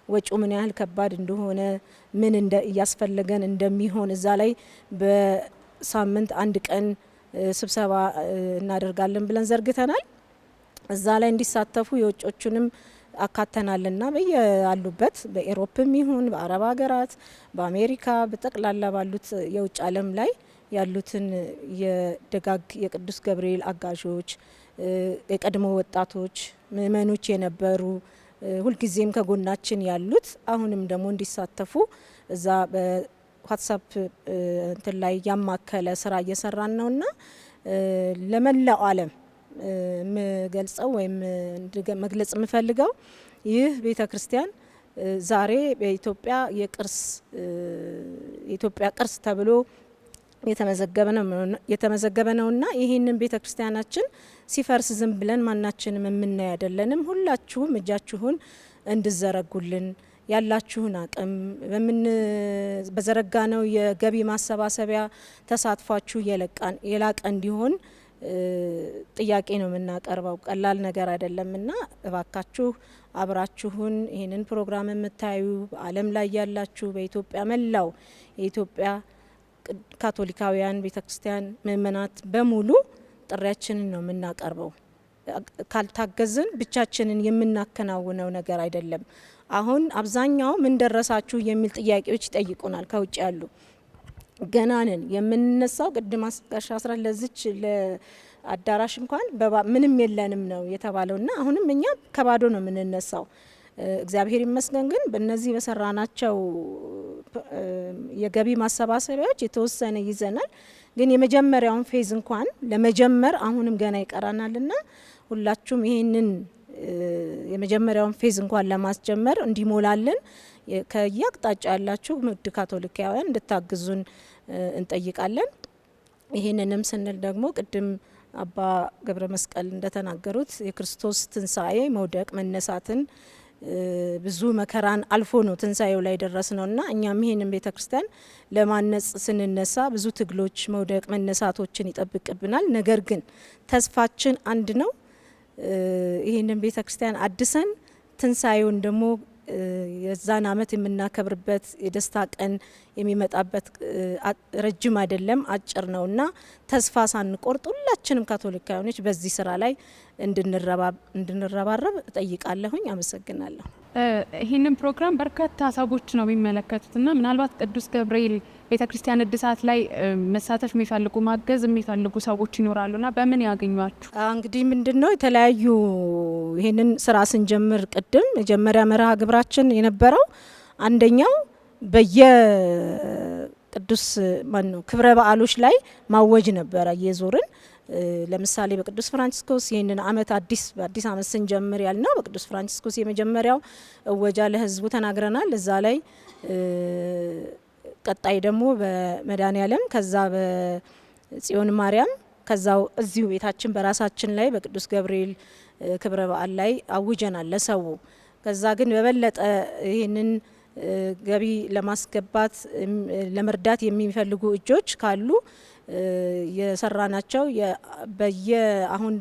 ወጪው ምን ያህል ከባድ እንደሆነ ምን እያስፈለገን እንደሚሆን እዛ ላይ በሳምንት 1 ቀን ስብሰባ እናደርጋለን ብለን ዘርግተናል። እዛ ላይ እንዲሳተፉ የውጮቹንም አካተናልና በየአሉበት በኤሮፕም ይሁን በአረብ ሀገራት በአሜሪካ በጠቅላላ ባሉት የውጭ ዓለም ላይ ያሉትን የደጋግ የቅዱስ ገብርኤል አጋዦች የቀድሞ ወጣቶች ምእመኖች የነበሩ ሁልጊዜም ከጎናችን ያሉት አሁንም ደግሞ እንዲሳተፉ እዛ በዋትሳፕ እንትን ላይ ያማከለ ስራ እየሰራን ነውና ለመላው ዓለም ምገልጸው ወይም መግለጽ የምፈልገው ይህ ቤተ ክርስቲያን ዛሬ በኢትዮጵያ የኢትዮጵያ ቅርስ ተብሎ የተመዘገበ ነውና ይህንን ቤተ ክርስቲያናችን ሲፈርስ ዝም ብለን ማናችንም የምናይ አይደለንም። ሁላችሁም እጃችሁን እንድዘረጉልን ያላችሁን አቅም በዘረጋነው የገቢ ማሰባሰቢያ ተሳትፏችሁ የላቀ እንዲሆን ጥያቄ ነው የምናቀርበው። ቀላል ነገር አይደለምና እባካችሁ አብራችሁን ይህንን ፕሮግራም የምታዩ በዓለም ላይ ያላችሁ በኢትዮጵያ መላው የኢትዮጵያ ካቶሊካውያን ቤተክርስቲያን ምእመናት በሙሉ ጥሪያችንን ነው የምናቀርበው። ካልታገዝን ብቻችንን የምናከናውነው ነገር አይደለም። አሁን አብዛኛው ምን ደረሳችሁ የሚል ጥያቄዎች ይጠይቁናል ከውጭ ያሉ ገናንን የምንነሳው ቅድም አስቀሻ 10 ለዚች አዳራሽ እንኳን ምንም የለንም ነው የተባለውና አሁንም እኛ ከባዶ ነው የምንነሳው። እግዚአብሔር ይመስገን ግን በእነዚህ በሰራናቸው የገቢ ማሰባሰቢያዎች የተወሰነ ይዘናል። ግን የመጀመሪያውን ፌዝ እንኳን ለመጀመር አሁንም ገና ይቀራናልና ሁላችሁም ይሄንን የመጀመሪያውን ፌዝ እንኳን ለማስጀመር እንዲሞላልን ከየአቅጣጫ ያላችሁ ውድ ካቶሊካውያን እንድታግዙን እንጠይቃለን። ይህንንም ስንል ደግሞ ቅድም አባ ገብረ መስቀል እንደተናገሩት የክርስቶስ ትንሳኤ መውደቅ መነሳትን ብዙ መከራን አልፎ ነው ትንሳኤው ላይ ደረስ ነውና እኛም ይሄንን ቤተክርስቲያን ለማነጽ ስንነሳ ብዙ ትግሎች መውደቅ መነሳቶችን ይጠብቅብናል። ነገር ግን ተስፋችን አንድ ነው። ይሄንን ቤተክርስቲያን አድሰን ትንሳኤውን ደግሞ የዛን አመት የምናከብርበት የደስታ ቀን የሚመጣበት ረጅም አይደለም አጭር ነውና ተስፋ ሳንቆርጥ ሁላችንም ካቶሊካውያኖች በዚህ ስራ ላይ እንድንረባረብ እጠይቃለሁኝ። አመሰግናለሁ። ይህንን ፕሮግራም በርካታ ሰዎች ነው የሚመለከቱትና ምናልባት ቅዱስ ገብርኤል ቤተክርስቲያን እድሳት ላይ መሳተፍ የሚፈልጉ ማገዝ የሚፈልጉ ሰዎች ይኖራሉና በምን ያገኟችሁ? እንግዲህ ምንድነው የተለያዩ ይህንን ስራ ስንጀምር ቅድም መጀመሪያ መርሃ ግብራችን የነበረው አንደኛው በየቅዱስ ክብረ በዓሎች ላይ ማወጅ ነበረ እየዞርን ለምሳሌ በቅዱስ ፍራንቺስኮስ ይህንን አመት በአዲስ አመት ስንጀምር ያልነው በቅዱስ ፍራንቺስኮስ የመጀመሪያው እወጃ ለህዝቡ ተናግረናል። እዛ ላይ ቀጣይ ደግሞ በመድኃኔዓለም ከዛ በጽዮን ማርያም ከዛው እዚሁ ቤታችን በራሳችን ላይ በቅዱስ ገብርኤል ክብረ በዓል ላይ አውጀናል ለሰው። ከዛ ግን በበለጠ ይህንን ገቢ ለማስገባት ለመርዳት የሚፈልጉ እጆች ካሉ የሰራናቸው አሁን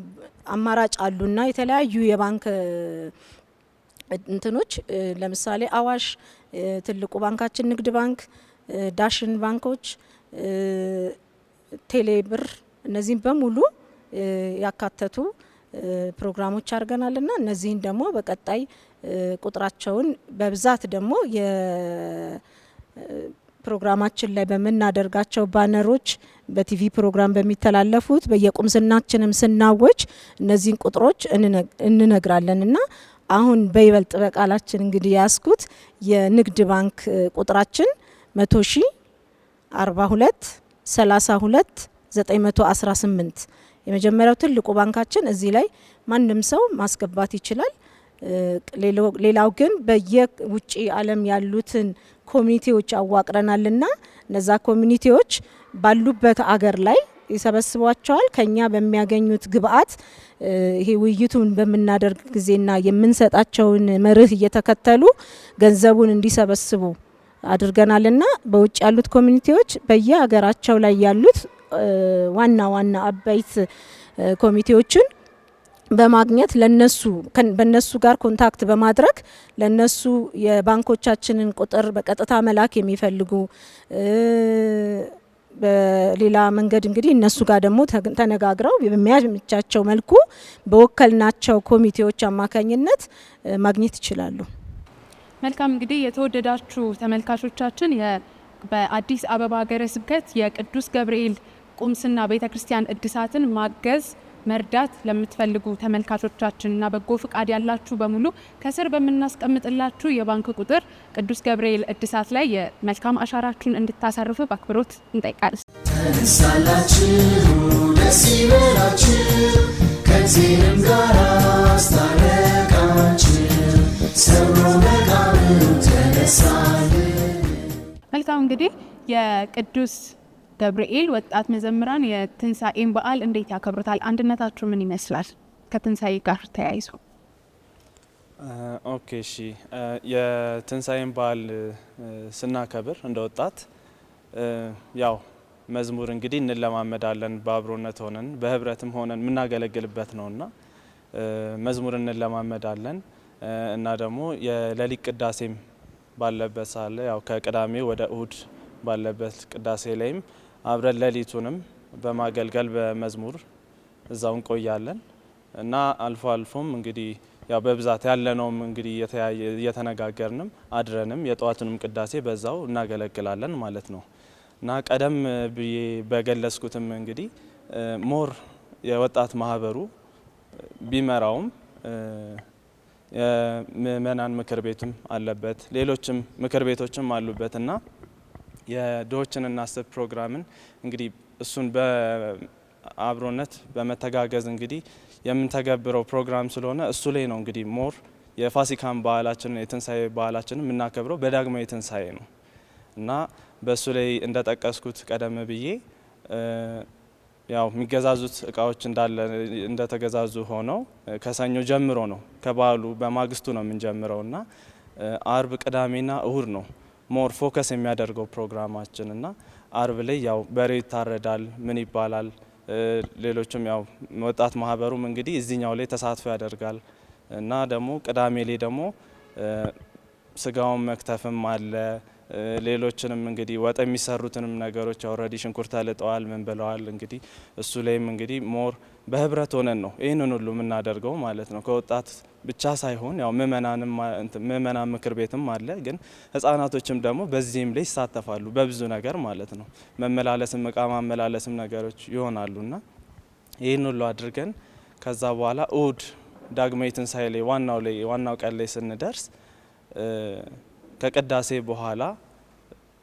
አማራጭ አሉና የተለያዩ የባንክ እንትኖች ለምሳሌ አዋሽ ትልቁ ባንካችን፣ ንግድ ባንክ፣ ዳሽን ባንኮች፣ ቴሌብር እነዚህን በሙሉ ያካተቱ ፕሮግራሞች አድርገናልና እነዚህን ደግሞ በቀጣይ ቁጥራቸውን በብዛት ደግሞ ፕሮግራማችን ላይ በምናደርጋቸው ባነሮች በቲቪ ፕሮግራም በሚተላለፉት በየቁምስናችንም ስናወጅ እነዚህን ቁጥሮች እንነግራለንና አሁን በይበልጥ በቃላችን እንግዲህ ያስኩት የንግድ ባንክ ቁጥራችን 100,042 32 918 የመጀመሪያው ትልቁ ባንካችን እዚህ ላይ ማንም ሰው ማስገባት ይችላል። ሌላው ግን በየውጪ ዓለም ያሉትን ኮሚኒቲዎች አዋቅረናልና እነዛ ኮሚኒቲዎች ባሉበት አገር ላይ ይሰበስቧቸዋል። ከኛ በሚያገኙት ግብአት ይሄ ውይይቱን በምናደርግ ጊዜና የምንሰጣቸውን መርህ እየተከተሉ ገንዘቡን እንዲሰበስቡ አድርገናልና በውጭ ያሉት ኮሚኒቲዎች በየሀገራቸው ላይ ያሉት ዋና ዋና አበይት ኮሚቴዎችን በማግኘት በነሱ ጋር ኮንታክት በማድረግ ለነሱ የባንኮቻችንን ቁጥር በቀጥታ መላክ የሚፈልጉ በሌላ መንገድ እንግዲህ እነሱ ጋር ደግሞ ተነጋግረው በሚያመቻቸው መልኩ በወከልናቸው ኮሚቴዎች አማካኝነት ማግኘት ይችላሉ። መልካም እንግዲህ የተወደዳችሁ ተመልካቾቻችን በአዲስ አበባ ሀገረ ስብከት የቅዱስ ገብርኤል ቁምስና ቤተክርስቲያን እድሳትን ማገዝ መርዳት ለምትፈልጉ ተመልካቾቻችንና በጎ ፍቃድ ያላችሁ በሙሉ ከስር በምናስቀምጥላችሁ የባንክ ቁጥር ቅዱስ ገብርኤል እድሳት ላይ የመልካም አሻራችሁን እንድታሳርፉ በአክብሮት እንጠይቃለን። ተነሳላችሁ ደስ ይበላችሁ ከእግዚአብሔርም ጋር አስታረቃችሁ ሰብሮ መቃብሩ ተነሳልን። መልካም እንግዲህ የቅዱስ ገብርኤል ወጣት መዘምራን የትንሳኤን በዓል እንዴት ያከብሩታል? አንድነታችሁ ምን ይመስላል? ከትንሳኤ ጋር ተያይዞ ኦኬ እሺ። የትንሳኤን በዓል ስናከብር እንደ ወጣት ያው መዝሙር እንግዲህ እንለማመዳለን። በአብሮነት ሆነን በህብረትም ሆነን የምናገለግልበት ነውና መዝሙር እንለማመዳለን እና ደግሞ የሌሊት ቅዳሴም ባለበት ሳለ ያው ከቅዳሜ ወደ እሁድ ባለበት ቅዳሴ ላይም አብረን ሌሊቱንም በማገልገል በመዝሙር እዛው እንቆያለን እና አልፎ አልፎም እንግዲህ ያው በብዛት ያለነውም እንግዲህ እየተነጋገርንም አድረንም የጠዋቱንም ቅዳሴ በዛው እናገለግላለን ማለት ነው እና ቀደም ብዬ በገለጽኩትም እንግዲህ ሞር የወጣት ማህበሩ ቢመራውም የምእመናን ምክር ቤትም አለበት፣ ሌሎችም ምክር ቤቶችም አሉበት እና የድሆችን እናስብ ፕሮግራምን እንግዲህ እሱን በአብሮነት በመተጋገዝ እንግዲህ የምንተገብረው ፕሮግራም ስለሆነ እሱ ላይ ነው እንግዲህ ሞር የፋሲካን በዓላችንን የትንሳኤ በዓላችንን የምናከብረው በዳግማዊ ትንሳኤ ነው እና በእሱ ላይ እንደጠቀስኩት ቀደም ብዬ ያው የሚገዛዙት እቃዎች እንደተገዛዙ ሆነው ከሰኞ ጀምሮ ነው ከበዓሉ በማግስቱ ነው የምንጀምረው እና አርብ ቅዳሜና እሁድ ነው ሞር ፎከስ የሚያደርገው ፕሮግራማችን እና አርብ ላይ ያው በሬ ይታረዳል፣ ምን ይባላል። ሌሎችም ያው ወጣት ማህበሩም እንግዲህ እዚህኛው ላይ ተሳትፎ ያደርጋል እና ደግሞ ቅዳሜ ላይ ደግሞ ስጋውን መክተፍም አለ። ሌሎችንም እንግዲህ ወጥ የሚሰሩትንም ነገሮች ኦልሬዲ ሽንኩርት ተልጠዋል፣ ምን ብለዋል። እንግዲህ እሱ ላይም እንግዲህ ሞር በህብረት ሆነን ነው ይህንን ሁሉ የምናደርገው ማለት ነው። ከወጣት ብቻ ሳይሆን ያው ምእመናን ምክር ቤትም አለ፣ ግን ህጻናቶችም ደግሞ በዚህም ላይ ይሳተፋሉ በብዙ ነገር ማለት ነው። መመላለስም እቃ ማመላለስም ነገሮች ይሆናሉና ይህን ሁሉ አድርገን ከዛ በኋላ እሁድ ዳግማዊ ትንሳኤ ላይ ዋናው ቀን ላይ ስንደርስ ከቅዳሴ በኋላ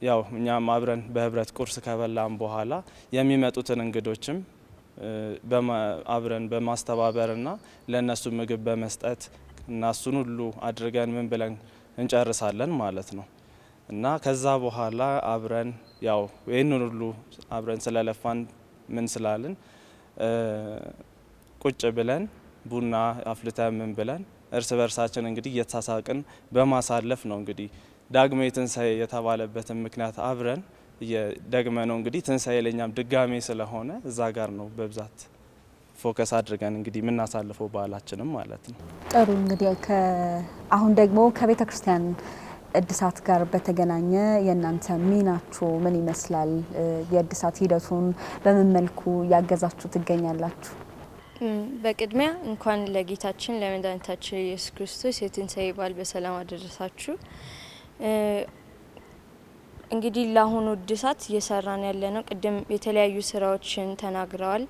ያው እኛም አብረን በህብረት ቁርስ ከበላን በኋላ የሚመጡትን እንግዶችም አብረን በማስተባበርና ለነሱ ምግብ በመስጠት እና እሱን ሁሉ አድርገን ምን ብለን እንጨርሳለን ማለት ነው እና ከዛ በኋላ አብረን ያው ይህንን ሁሉ አብረን ስለለፋን ምን ስላልን ቁጭ ብለን ቡና አፍልተን ምን ብለን እርስ በርሳችን እንግዲህ እየተሳሳቅን በማሳለፍ ነው እንግዲህ ዳግማዊ ትንሳኤ የተባለበትን ምክንያት አብረን ደግመ ነው እንግዲህ ትንሳኤ ለኛም ድጋሜ ስለሆነ እዛ ጋር ነው በብዛት ፎከስ አድርገን እንግዲህ የምናሳልፈው በዓላችንም ማለት ነው። ጥሩ እንግዲህ አሁን ደግሞ ከቤተ ክርስቲያን እድሳት ጋር በተገናኘ የእናንተ ሚናችሁ ምን ይመስላል? የእድሳት ሂደቱን በምን መልኩ ያገዛችሁ ትገኛላችሁ? በቅድሚያ እንኳን ለጌታችን ለመድኃኒታችን ኢየሱስ ክርስቶስ የትንሳኤ በዓል በሰላም አደረሳችሁ። እንግዲህ ለአሁኑ እድሳት እየሰራን ያለ ነው። ቅድም የተለያዩ ስራዎችን ተናግረዋል።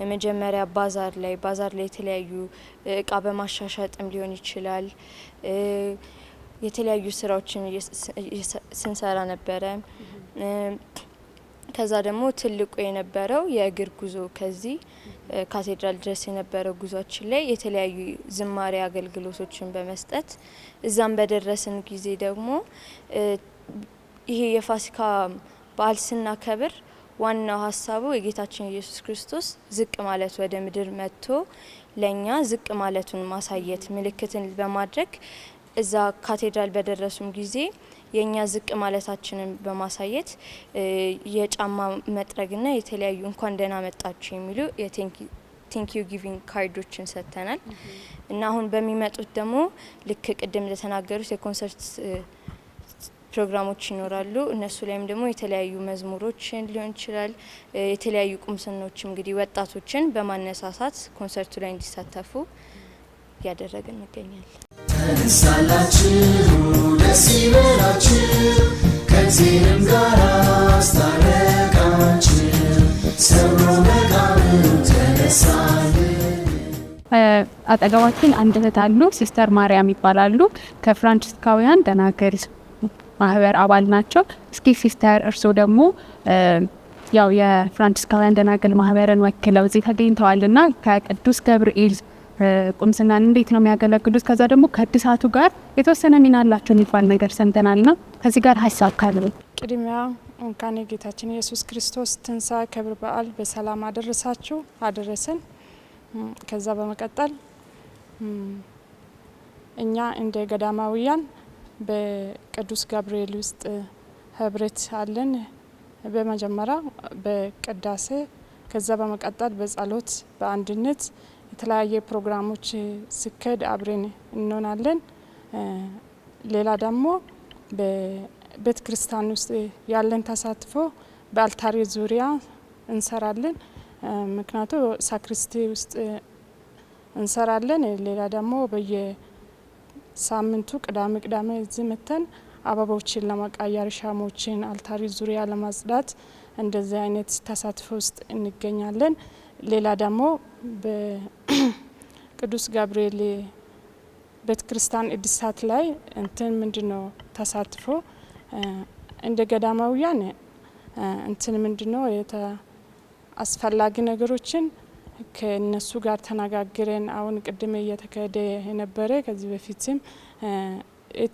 የመጀመሪያ ባዛር ላይ የተለያዩ እቃ በማሻሻጥም ሊሆን ይችላል። የተለያዩ ስራዎችን ስንሰራ ነበረ። ከዛ ደግሞ ትልቁ የነበረው የእግር ጉዞ ከዚህ ካቴድራል ድረስ የነበረው ጉዟችን ላይ የተለያዩ ዝማሬ አገልግሎቶችን በመስጠት እዛም በደረስን ጊዜ ደግሞ ይሄ የፋሲካ በዓል ስናከብር ዋናው ሀሳቡ የጌታችን ኢየሱስ ክርስቶስ ዝቅ ማለት ወደ ምድር መጥቶ ለኛ ዝቅ ማለቱን ማሳየት ምልክትን በማድረግ እዛ ካቴድራል በደረሱም ጊዜ የኛ ዝቅ ማለታችንን በማሳየት የጫማ መጥረግና የተለያዩ እንኳን ደህና መጣችሁ የሚሉ የቴንክ ዩ ጊቪንግ ካርዶችን ሰጥተናል እና አሁን በሚመጡት ደግሞ ልክ ቅድም እንደተናገሩት የኮንሰርት ፕሮግራሞች ይኖራሉ። እነሱ ላይም ደግሞ የተለያዩ መዝሙሮችን ሊሆን ይችላል የተለያዩ ቁምስናዎች እንግዲህ ወጣቶችን በማነሳሳት ኮንሰርቱ ላይ እንዲሳተፉ እያደረግን እንገኛለን። ተነሳላችሁ ደስ ይበላችሁ ከእግዚአብሔርም ጋር አስታረቃችሁ ሰብሮ መቃብሩ ተነሳልን። አጠገባችን አንድ እህት አሉ፣ ሲስተር ማርያም ይባላሉ። ከፍራንቺስካውያን ደናግል ማህበር አባል ናቸው። እስኪ ሲስተር እርስዎ ደግሞ ያው የፍራንቺስካውያን ደናግል ማህበርን ወክለው እዚህ ተገኝተዋልና ከቅዱስ ገብርኤል ቁምስናን እንዴት ነው የሚያገለግሉት? ከዛ ደግሞ ከእድሳቱ ጋር የተወሰነ ሚና አላቸው የሚባል ነገር ሰምተናልና ከዚህ ጋር ሀሳብ ካለ። ቅድሚያ እንኳን የጌታችን ኢየሱስ ክርስቶስ ትንሣኤ ክብረ በዓል በሰላም አደረሳችሁ አደረሰን። ከዛ በመቀጠል እኛ እንደ ገዳማውያን በቅዱስ ገብርኤል ውስጥ ህብረት አለን። በመጀመሪያ በቅዳሴ ከዛ በመቀጠል በጸሎት በአንድነት የተለያየ ፕሮግራሞች ሲካሄድ አብረን እንሆናለን። ሌላ ደግሞ በቤተ ክርስቲያን ውስጥ ያለን ተሳትፎ በአልታሪ ዙሪያ እንሰራለን። ምክንያቱ ሳክሪስቲ ውስጥ እንሰራለን። ሌላ ደግሞ በየሳምንቱ ቅዳሜ እዚህ መተን አበቦችን ለማቃየር ሻሞችን አልታሪ ዙሪያ ለማጽዳት እንደዚህ አይነት ተሳትፎ ውስጥ እንገኛለን። ሌላ ደግሞ በቅዱስ ገብርኤል ቤተ ክርስቲያን እድሳት ላይ እንትን ምንድነው ተሳትፎ እንደ ገዳማውያን እንትን ምንድነው አስፈላጊ ነገሮችን ከነሱ ጋር ተነጋግረን አሁን ቅድም እየተካሄደ የነበረ ከዚህ በፊትም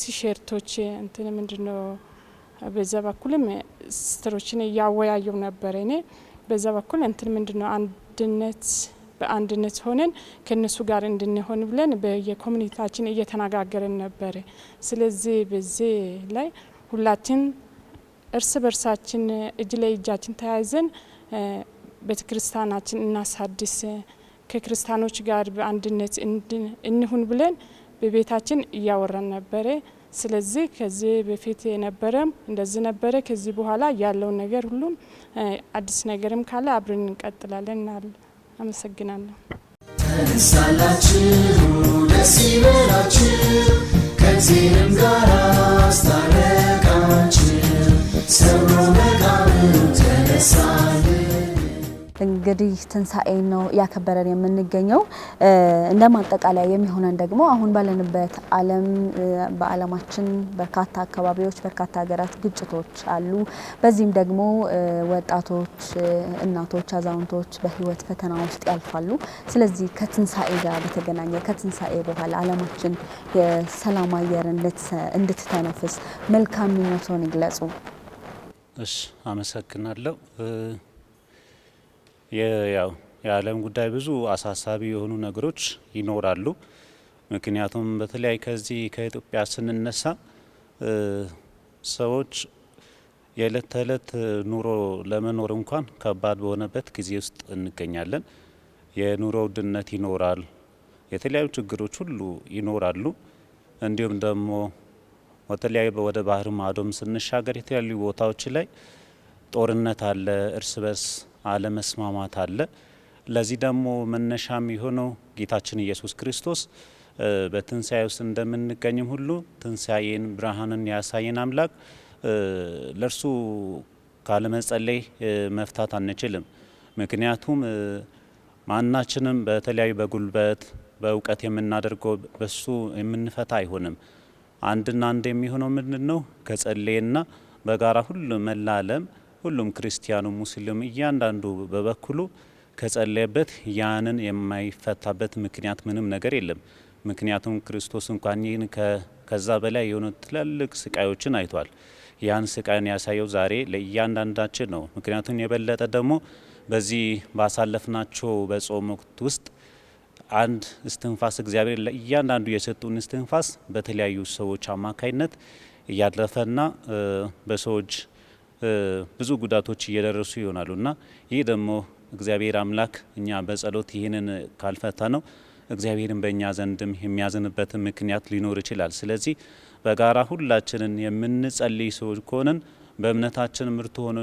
ቲሸርቶች እንትን ምንድነው በዛ በኩልም ስትሮችን እያወያዩ ነበር። እኔ በዛ በኩል እንትን ምንድነው በአንድነት ሆነን ከነሱ ጋር እንድንሆን ብለን በየኮሚኒቲያችን እየተነጋገረን ነበር። ስለዚህ በዚህ ላይ ሁላችን እርስ በርሳችን እጅ ላይ እጃችን ተያይዘን ቤተክርስቲያናችን እናሳድስ፣ ከክርስቲያኖች ጋር በአንድነት እንሁን ብለን በቤታችን እያወራን ነበረ። ስለዚህ ከዚህ በፊት የነበረም እንደዚህ ነበረ። ከዚህ በኋላ ያለውን ነገር ሁሉም አዲስ ነገርም ካለ አብረን እንቀጥላለን። አመሰግናለሁ። ተነሳላችሁ ደስ ይበላችሁ ከእግዚአብሔርም ጋር አስታረቃችሁ ሰብሮ መቃብሩ ተነሳልን። እንግዲህ ትንሳኤ ነው ያከበረን የምንገኘው። እንደ ማጠቃለያ የሚሆነን ደግሞ አሁን ባለንበት ዓለም በዓለማችን በርካታ አካባቢዎች በርካታ ሀገራት ግጭቶች አሉ። በዚህም ደግሞ ወጣቶች፣ እናቶች፣ አዛውንቶች በህይወት ፈተና ውስጥ ያልፋሉ። ስለዚህ ከትንሳኤ ጋር በተገናኘ ከትንሳኤ በኋላ ዓለማችን የሰላም አየር እንድትተነፍስ መልካም ምኞቶን ይግለጹ። እሺ፣ አመሰግናለሁ። የዓለም ጉዳይ ብዙ አሳሳቢ የሆኑ ነገሮች ይኖራሉ። ምክንያቱም በተለይ ከዚህ ከኢትዮጵያ ስንነሳ ሰዎች የዕለት ተዕለት ኑሮ ለመኖር እንኳን ከባድ በሆነበት ጊዜ ውስጥ እንገኛለን። የኑሮ ውድነት ይኖራል፣ የተለያዩ ችግሮች ሁሉ ይኖራሉ። እንዲሁም ደግሞ ወደ ባህር ማዶም ስንሻገር የተለያዩ ቦታዎች ላይ ጦርነት አለ፣ እርስ በርስ አለመስማማት አለ። ለዚህ ደግሞ መነሻ የሚሆነው ጌታችን ኢየሱስ ክርስቶስ በትንሳኤ ውስጥ እንደምንገኝም ሁሉ ትንሳኤን ብርሃንን ያሳየን አምላክ ለእርሱ ካለመጸለይ መፍታት አንችልም። ምክንያቱም ማናችንም በተለያዩ በጉልበት በእውቀት የምናደርገው በሱ የምንፈታ አይሆንም። አንድና አንድ የሚሆነው ምንድን ነው? ከጸለየና በጋራ ሁሉ መላለም ሁሉም ክርስቲያኑ ሙስሊም እያንዳንዱ በበኩሉ ከጸለየበት ያንን የማይፈታበት ምክንያት ምንም ነገር የለም። ምክንያቱም ክርስቶስ እንኳን ይህን ከዛ በላይ የሆኑ ትላልቅ ስቃዮችን አይቷል። ያን ስቃይን ያሳየው ዛሬ ለእያንዳንዳችን ነው። ምክንያቱም የበለጠ ደግሞ በዚህ ባሳለፍናቸው በጾም ወቅት ውስጥ አንድ እስትንፋስ እግዚአብሔር ለእያንዳንዱ የሰጡን እስትንፋስ በተለያዩ ሰዎች አማካይነት እያለፈና በሰዎች ብዙ ጉዳቶች እየደረሱ ይሆናሉ እና ይህ ደግሞ እግዚአብሔር አምላክ እኛ በጸሎት ይህንን ካልፈታ ነው እግዚአብሔርን በእኛ ዘንድም የሚያዝንበትን ምክንያት ሊኖር ይችላል። ስለዚህ በጋራ ሁላችንን የምንጸልይ ሰዎች ከሆነን በእምነታችን ምርቱ ሆኖ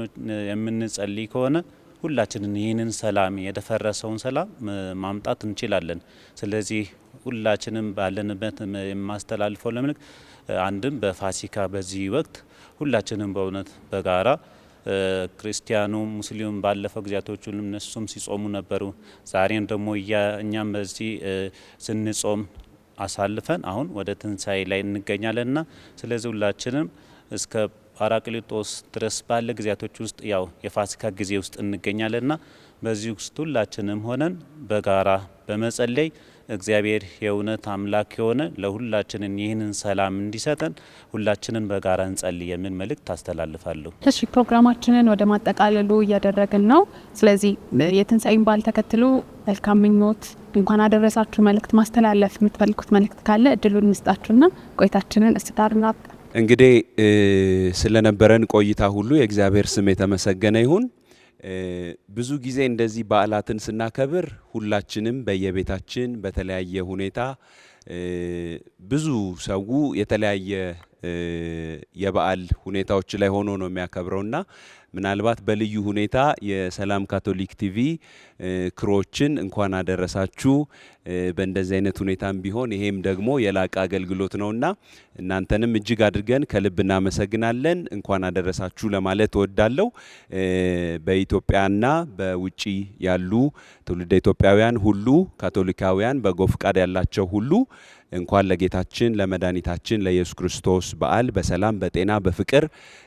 የምንጸልይ ከሆነ ሁላችንን ይህንን ሰላም የደፈረሰውን ሰላም ማምጣት እንችላለን። ስለዚህ ሁላችንም ባለንበት የማስተላልፈው ለምልክ አንድም በፋሲካ በዚህ ወቅት ሁላችንም በእውነት በጋራ ክርስቲያኑ ሙስሊሙም ባለፈው ጊዜያቶች ሁሉም እነሱም ሲጾሙ ነበሩ። ዛሬም ደግሞ እኛም በዚህ ስንጾም አሳልፈን አሁን ወደ ትንሳኤ ላይ እንገኛለንና ስለዚህ ሁላችንም እስከ ጳራቅሊጦስ ድረስ ባለ ጊዜያቶች ውስጥ ያው የፋሲካ ጊዜ ውስጥ እንገኛለንና በዚህ ውስጥ ሁላችንም ሆነን በጋራ በመጸለይ እግዚአብሔር የእውነት አምላክ የሆነ ለሁላችንን ይህንን ሰላም እንዲሰጠን ሁላችንን በጋራ እንጸልይ የሚል መልእክት ታስተላልፋለሁ። እሺ፣ ፕሮግራማችንን ወደ ማጠቃለሉ እያደረግን ነው። ስለዚህ የትንሳኤን በዓል ተከትሎ መልካም ምኞት እንኳን አደረሳችሁ መልእክት ማስተላለፍ የምትፈልጉት መልእክት ካለ እድሉን እንስጣችሁና ቆይታችንን እስታርና እንግዲህ ስለነበረን ቆይታ ሁሉ የእግዚአብሔር ስም የተመሰገነ ይሁን። ብዙ ጊዜ እንደዚህ በዓላትን ስናከብር ሁላችንም በየቤታችን በተለያየ ሁኔታ ብዙ ሰው የተለያየ የበዓል ሁኔታዎች ላይ ሆኖ ነው የሚያከብረውና ምናልባት በልዩ ሁኔታ የሰላም ካቶሊክ ቲቪ ክሮችን እንኳን አደረሳችሁ በእንደዚህ አይነት ሁኔታም ቢሆን ይሄም ደግሞ የላቀ አገልግሎት ነውና እናንተንም እጅግ አድርገን ከልብ እናመሰግናለን። እንኳን አደረሳችሁ ለማለት እወዳለሁ። በኢትዮጵያና በውጪ ያሉ ትውልደ ኢትዮጵያውያን ሁሉ ካቶሊካውያን በጎ ፍቃድ ያላቸው ሁሉ እንኳን ለጌታችን ለመድኃኒታችን ለኢየሱስ ክርስቶስ በዓል በሰላም በጤና በፍቅር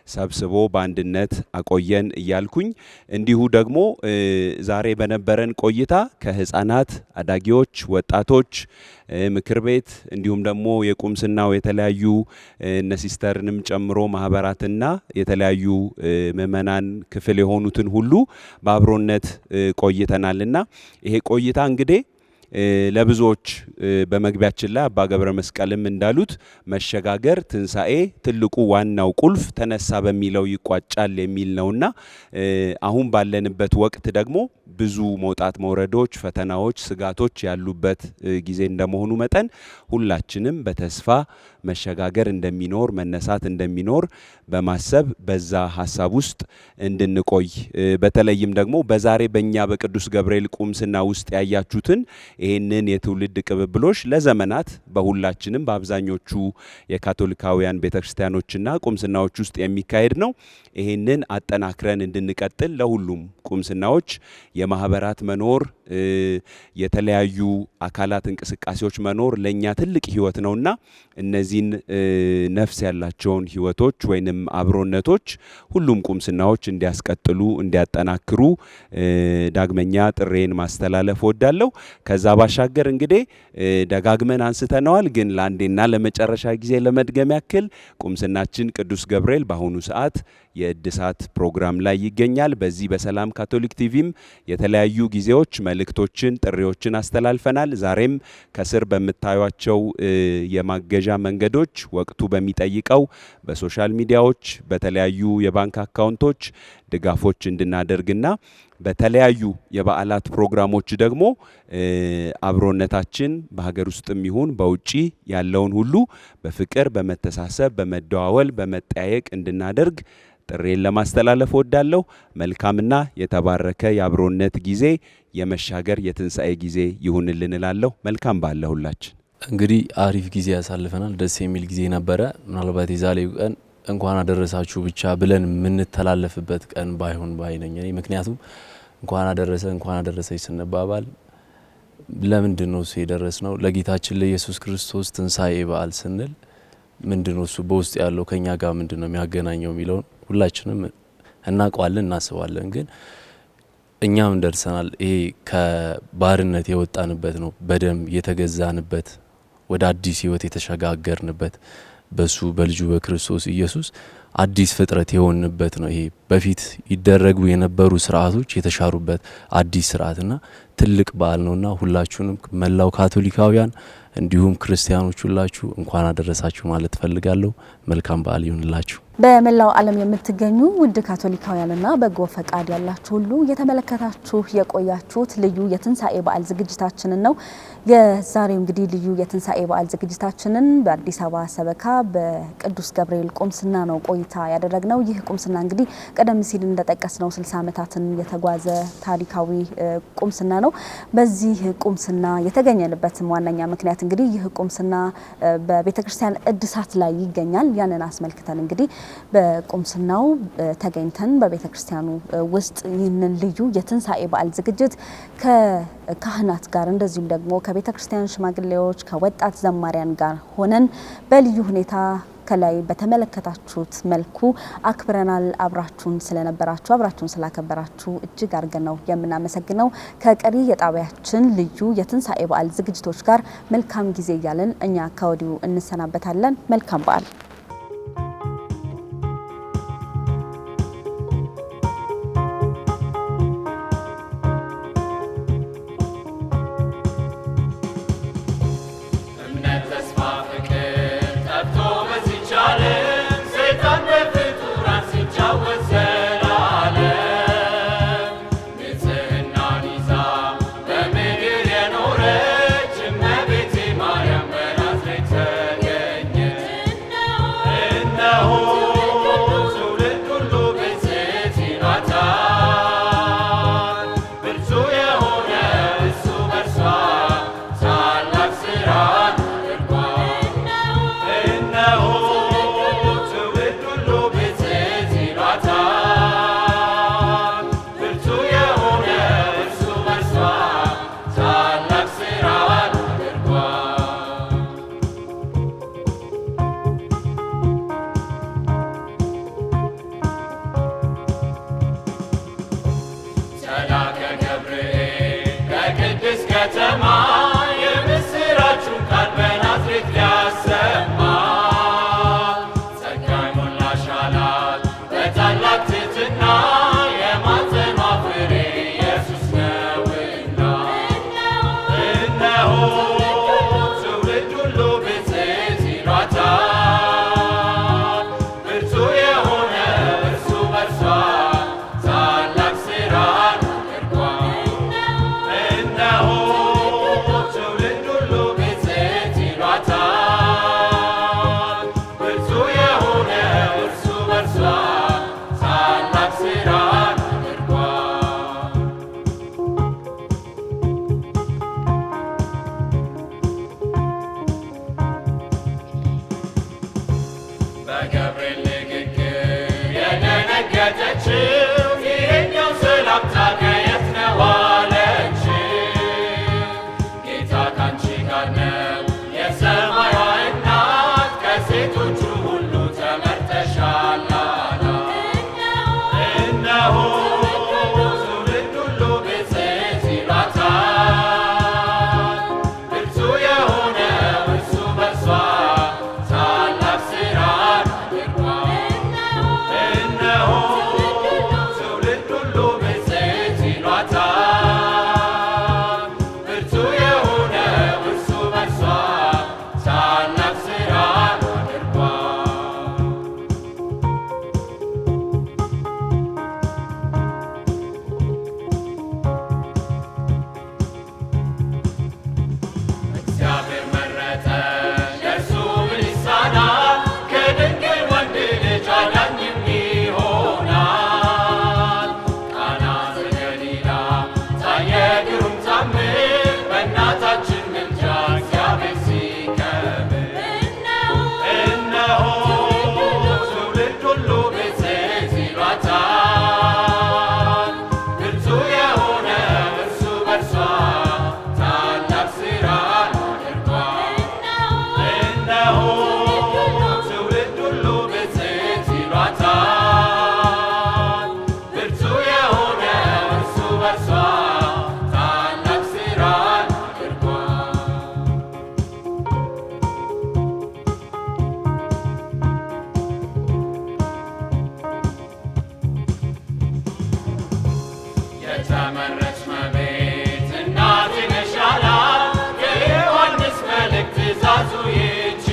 ሰብስቦ በአንድነት አቆየን እያልኩኝ እንዲሁ ደግሞ ዛሬ በነበረን ቆይታ ከህፃናት፣ አዳጊዎች፣ ወጣቶች ምክር ቤት እንዲሁም ደግሞ የቁምስናው የተለያዩ እነ ሲስተርንም ጨምሮ ማህበራትና የተለያዩ ምእመናን ክፍል የሆኑትን ሁሉ በአብሮነት ቆይተናልና ይሄ ቆይታ እንግዲህ ለብዙዎች በመግቢያችን ላይ አባ ገብረ መስቀልም እንዳሉት መሸጋገር ትንሳኤ ትልቁ ዋናው ቁልፍ ተነሳ በሚለው ይቋጫል የሚል ነውና አሁን ባለንበት ወቅት ደግሞ ብዙ መውጣት መውረዶች፣ ፈተናዎች፣ ስጋቶች ያሉበት ጊዜ እንደመሆኑ መጠን ሁላችንም በተስፋ መሸጋገር እንደሚኖር መነሳት እንደሚኖር በማሰብ በዛ ሐሳብ ውስጥ እንድንቆይ በተለይም ደግሞ በዛሬ በእኛ በቅዱስ ገብርኤል ቁምስና ውስጥ ያያችሁትን ይህንን የትውልድ ቅብብሎሽ ለዘመናት በሁላችንም በአብዛኞቹ የካቶሊካውያን ቤተክርስቲያኖችና ቁምስናዎች ውስጥ የሚካሄድ ነው። ይህንን አጠናክረን እንድንቀጥል ለሁሉም ቁምስናዎች የማህበራት መኖር የተለያዩ አካላት እንቅስቃሴዎች መኖር ለኛ ትልቅ ህይወት ነውና እነዚህን ነፍስ ያላቸውን ህይወቶች ወይንም አብሮነቶች ሁሉም ቁምስናዎች እንዲያስቀጥሉ እንዲያጠናክሩ ዳግመኛ ጥሬን ማስተላለፍ ወዳለው። ከዛ ባሻገር እንግዲህ ደጋግመን አንስተነዋል፣ ግን ለአንዴና ለመጨረሻ ጊዜ ለመድገም ያክል ቁምስናችን ቅዱስ ገብርኤል በአሁኑ ሰዓት የእድሳት ፕሮግራም ላይ ይገኛል። በዚህ በሰላም ካቶሊክ ቲቪም የተለያዩ ጊዜዎች መልእክቶችን ጥሪዎችን አስተላልፈናል። ዛሬም ከስር በምታዩቸው የማገዣ መንገዶች ወቅቱ በሚጠይቀው በሶሻል ሚዲያዎች በተለያዩ የባንክ አካውንቶች ድጋፎች እንድናደርግና በተለያዩ የበዓላት ፕሮግራሞች ደግሞ አብሮነታችን በሀገር ውስጥም ይሁን በውጪ ያለውን ሁሉ በፍቅር በመተሳሰብ በመደዋወል በመጠያየቅ እንድናደርግ ጥሬን ለማስተላለፍ ወዳለሁ። መልካምና የተባረከ የአብሮነት ጊዜ የመሻገር የትንሳኤ ጊዜ ይሁንልን እላለሁ። መልካም ባለ ሁላችን እንግዲህ አሪፍ ጊዜ ያሳልፈናል። ደስ የሚል ጊዜ ነበረ። ምናልባት የዛሬው ቀን እንኳን አደረሳችሁ ብቻ ብለን የምንተላለፍበት ቀን ባይሆን ባይነኝ እኔ ምክንያቱም እንኳን አደረሰች ስንባባል ለምንድነው እሱ የደረስነው ለጌታችን ለኢየሱስ ክርስቶስ ትንሳኤ በዓል ስንል ምንድነው እሱ በውስጥ ያለው ከኛ ጋር ምንድነው የሚያገናኘው የሚለው ሁላችንም እናውቀዋለን እናስባለን። ግን እኛም ደርሰናል። ይሄ ከባርነት የወጣንበት ነው፣ በደም የተገዛንበት ወደ አዲስ ህይወት የተሸጋገርንበት በሱ በልጁ በክርስቶስ ኢየሱስ አዲስ ፍጥረት የሆንበት ነው። ይሄ በፊት ይደረጉ የነበሩ ስርዓቶች የተሻሩበት አዲስ ስርዓትና ትልቅ በዓል ነውና ሁላችሁንም መላው ካቶሊካውያን እንዲሁም ክርስቲያኖች ሁላችሁ እንኳን አደረሳችሁ ማለት ፈልጋለሁ። መልካም በዓል ይሁንላችሁ። በመላው ዓለም የምትገኙ ውድ ካቶሊካውያንና በጎ ፈቃድ ያላችሁ ሁሉ የተመለከታችሁ የቆያችሁት ልዩ የትንሳኤ በዓል ዝግጅታችንን ነው። የዛሬው እንግዲህ ልዩ የትንሳኤ በዓል ዝግጅታችንን በአዲስ አበባ ሰበካ በቅዱስ ገብርኤል ቁምስና ነው ቆይታ ያደረግነው። ይህ ቁምስና እንግዲህ ቀደም ሲል እንደጠቀስነው 60 ዓመታትን የተጓዘ ታሪካዊ ቁምስና ነው። በዚህ ቁምስና የተገኘንበትም ዋነኛ ምክንያት እንግዲህ ይህ ቁምስና በቤተክርስቲያን እድሳት ላይ ይገኛል። ያንን አስመልክተን እንግዲህ በቁምስናው ተገኝተን በቤተክርስቲያኑ ውስጥ ይህንን ልዩ የትንሳኤ በዓል ዝግጅት ከካህናት ጋር እንደዚሁም ደግሞ ከቤተክርስቲያን ሽማግሌዎች ከወጣት ዘማሪያን ጋር ሆነን በልዩ ሁኔታ ከላይ በተመለከታችሁት መልኩ አክብረናል። አብራችሁን ስለነበራችሁ አብራችሁን ስላከበራችሁ እጅግ አድርገን ነው የምናመሰግነው። ከቀሪ የጣቢያችን ልዩ የትንሳኤ በዓል ዝግጅቶች ጋር መልካም ጊዜ እያለን እኛ ከወዲሁ እንሰናበታለን። መልካም በዓል። በርሷ ታላቅ ስራን አድርጓል። የተመረች መቤት እናት ነሽ አላት የዮሐንስ መልእክት ትእዛዙ ይህች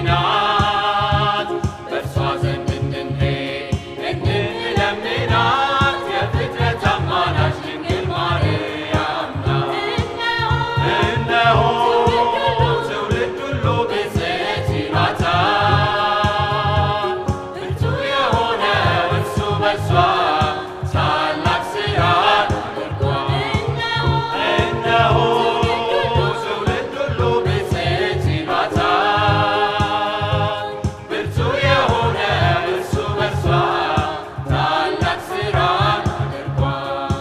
ናት። በእርሷ ዘንድ እንድንሄድ እንለምናት የፍጥረት አማላጅ ድንግል ማርያም ናት። እነሆ ትውልድ ሁሉ ብፅዕት ይሏታል። ብርቱ የሆነው እርሱ በእርሷ ታላቅ ስራን አድርጓል። እነሆ ትውልድ ሁሉ ብፅዕት ይሏታል። ብርቱ የሆነው እርሱ በእርሷ ታላቅ ስራን አድርጓል።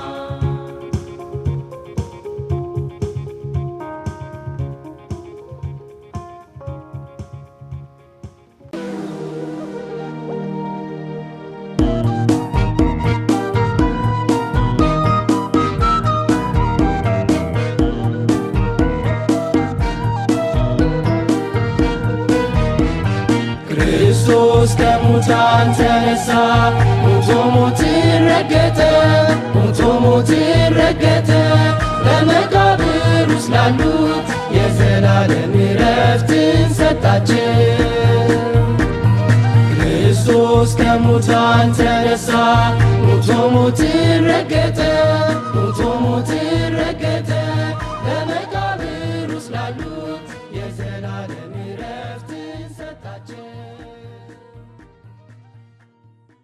ክርስቶስ ከሙታን ተነሳ፣ ሞቶ ሞትን ረገጠ፣ ሞቶ ሞትን ረገጠ። በመቃብር ውስጥ ላሉት የዘላለም ዕረፍትን ሰጣቸው። ክርስቶስ ከሙታን ተነሳ፣ ሞቶ ሞትን ረገጠ፣ ሞቶ ሞትን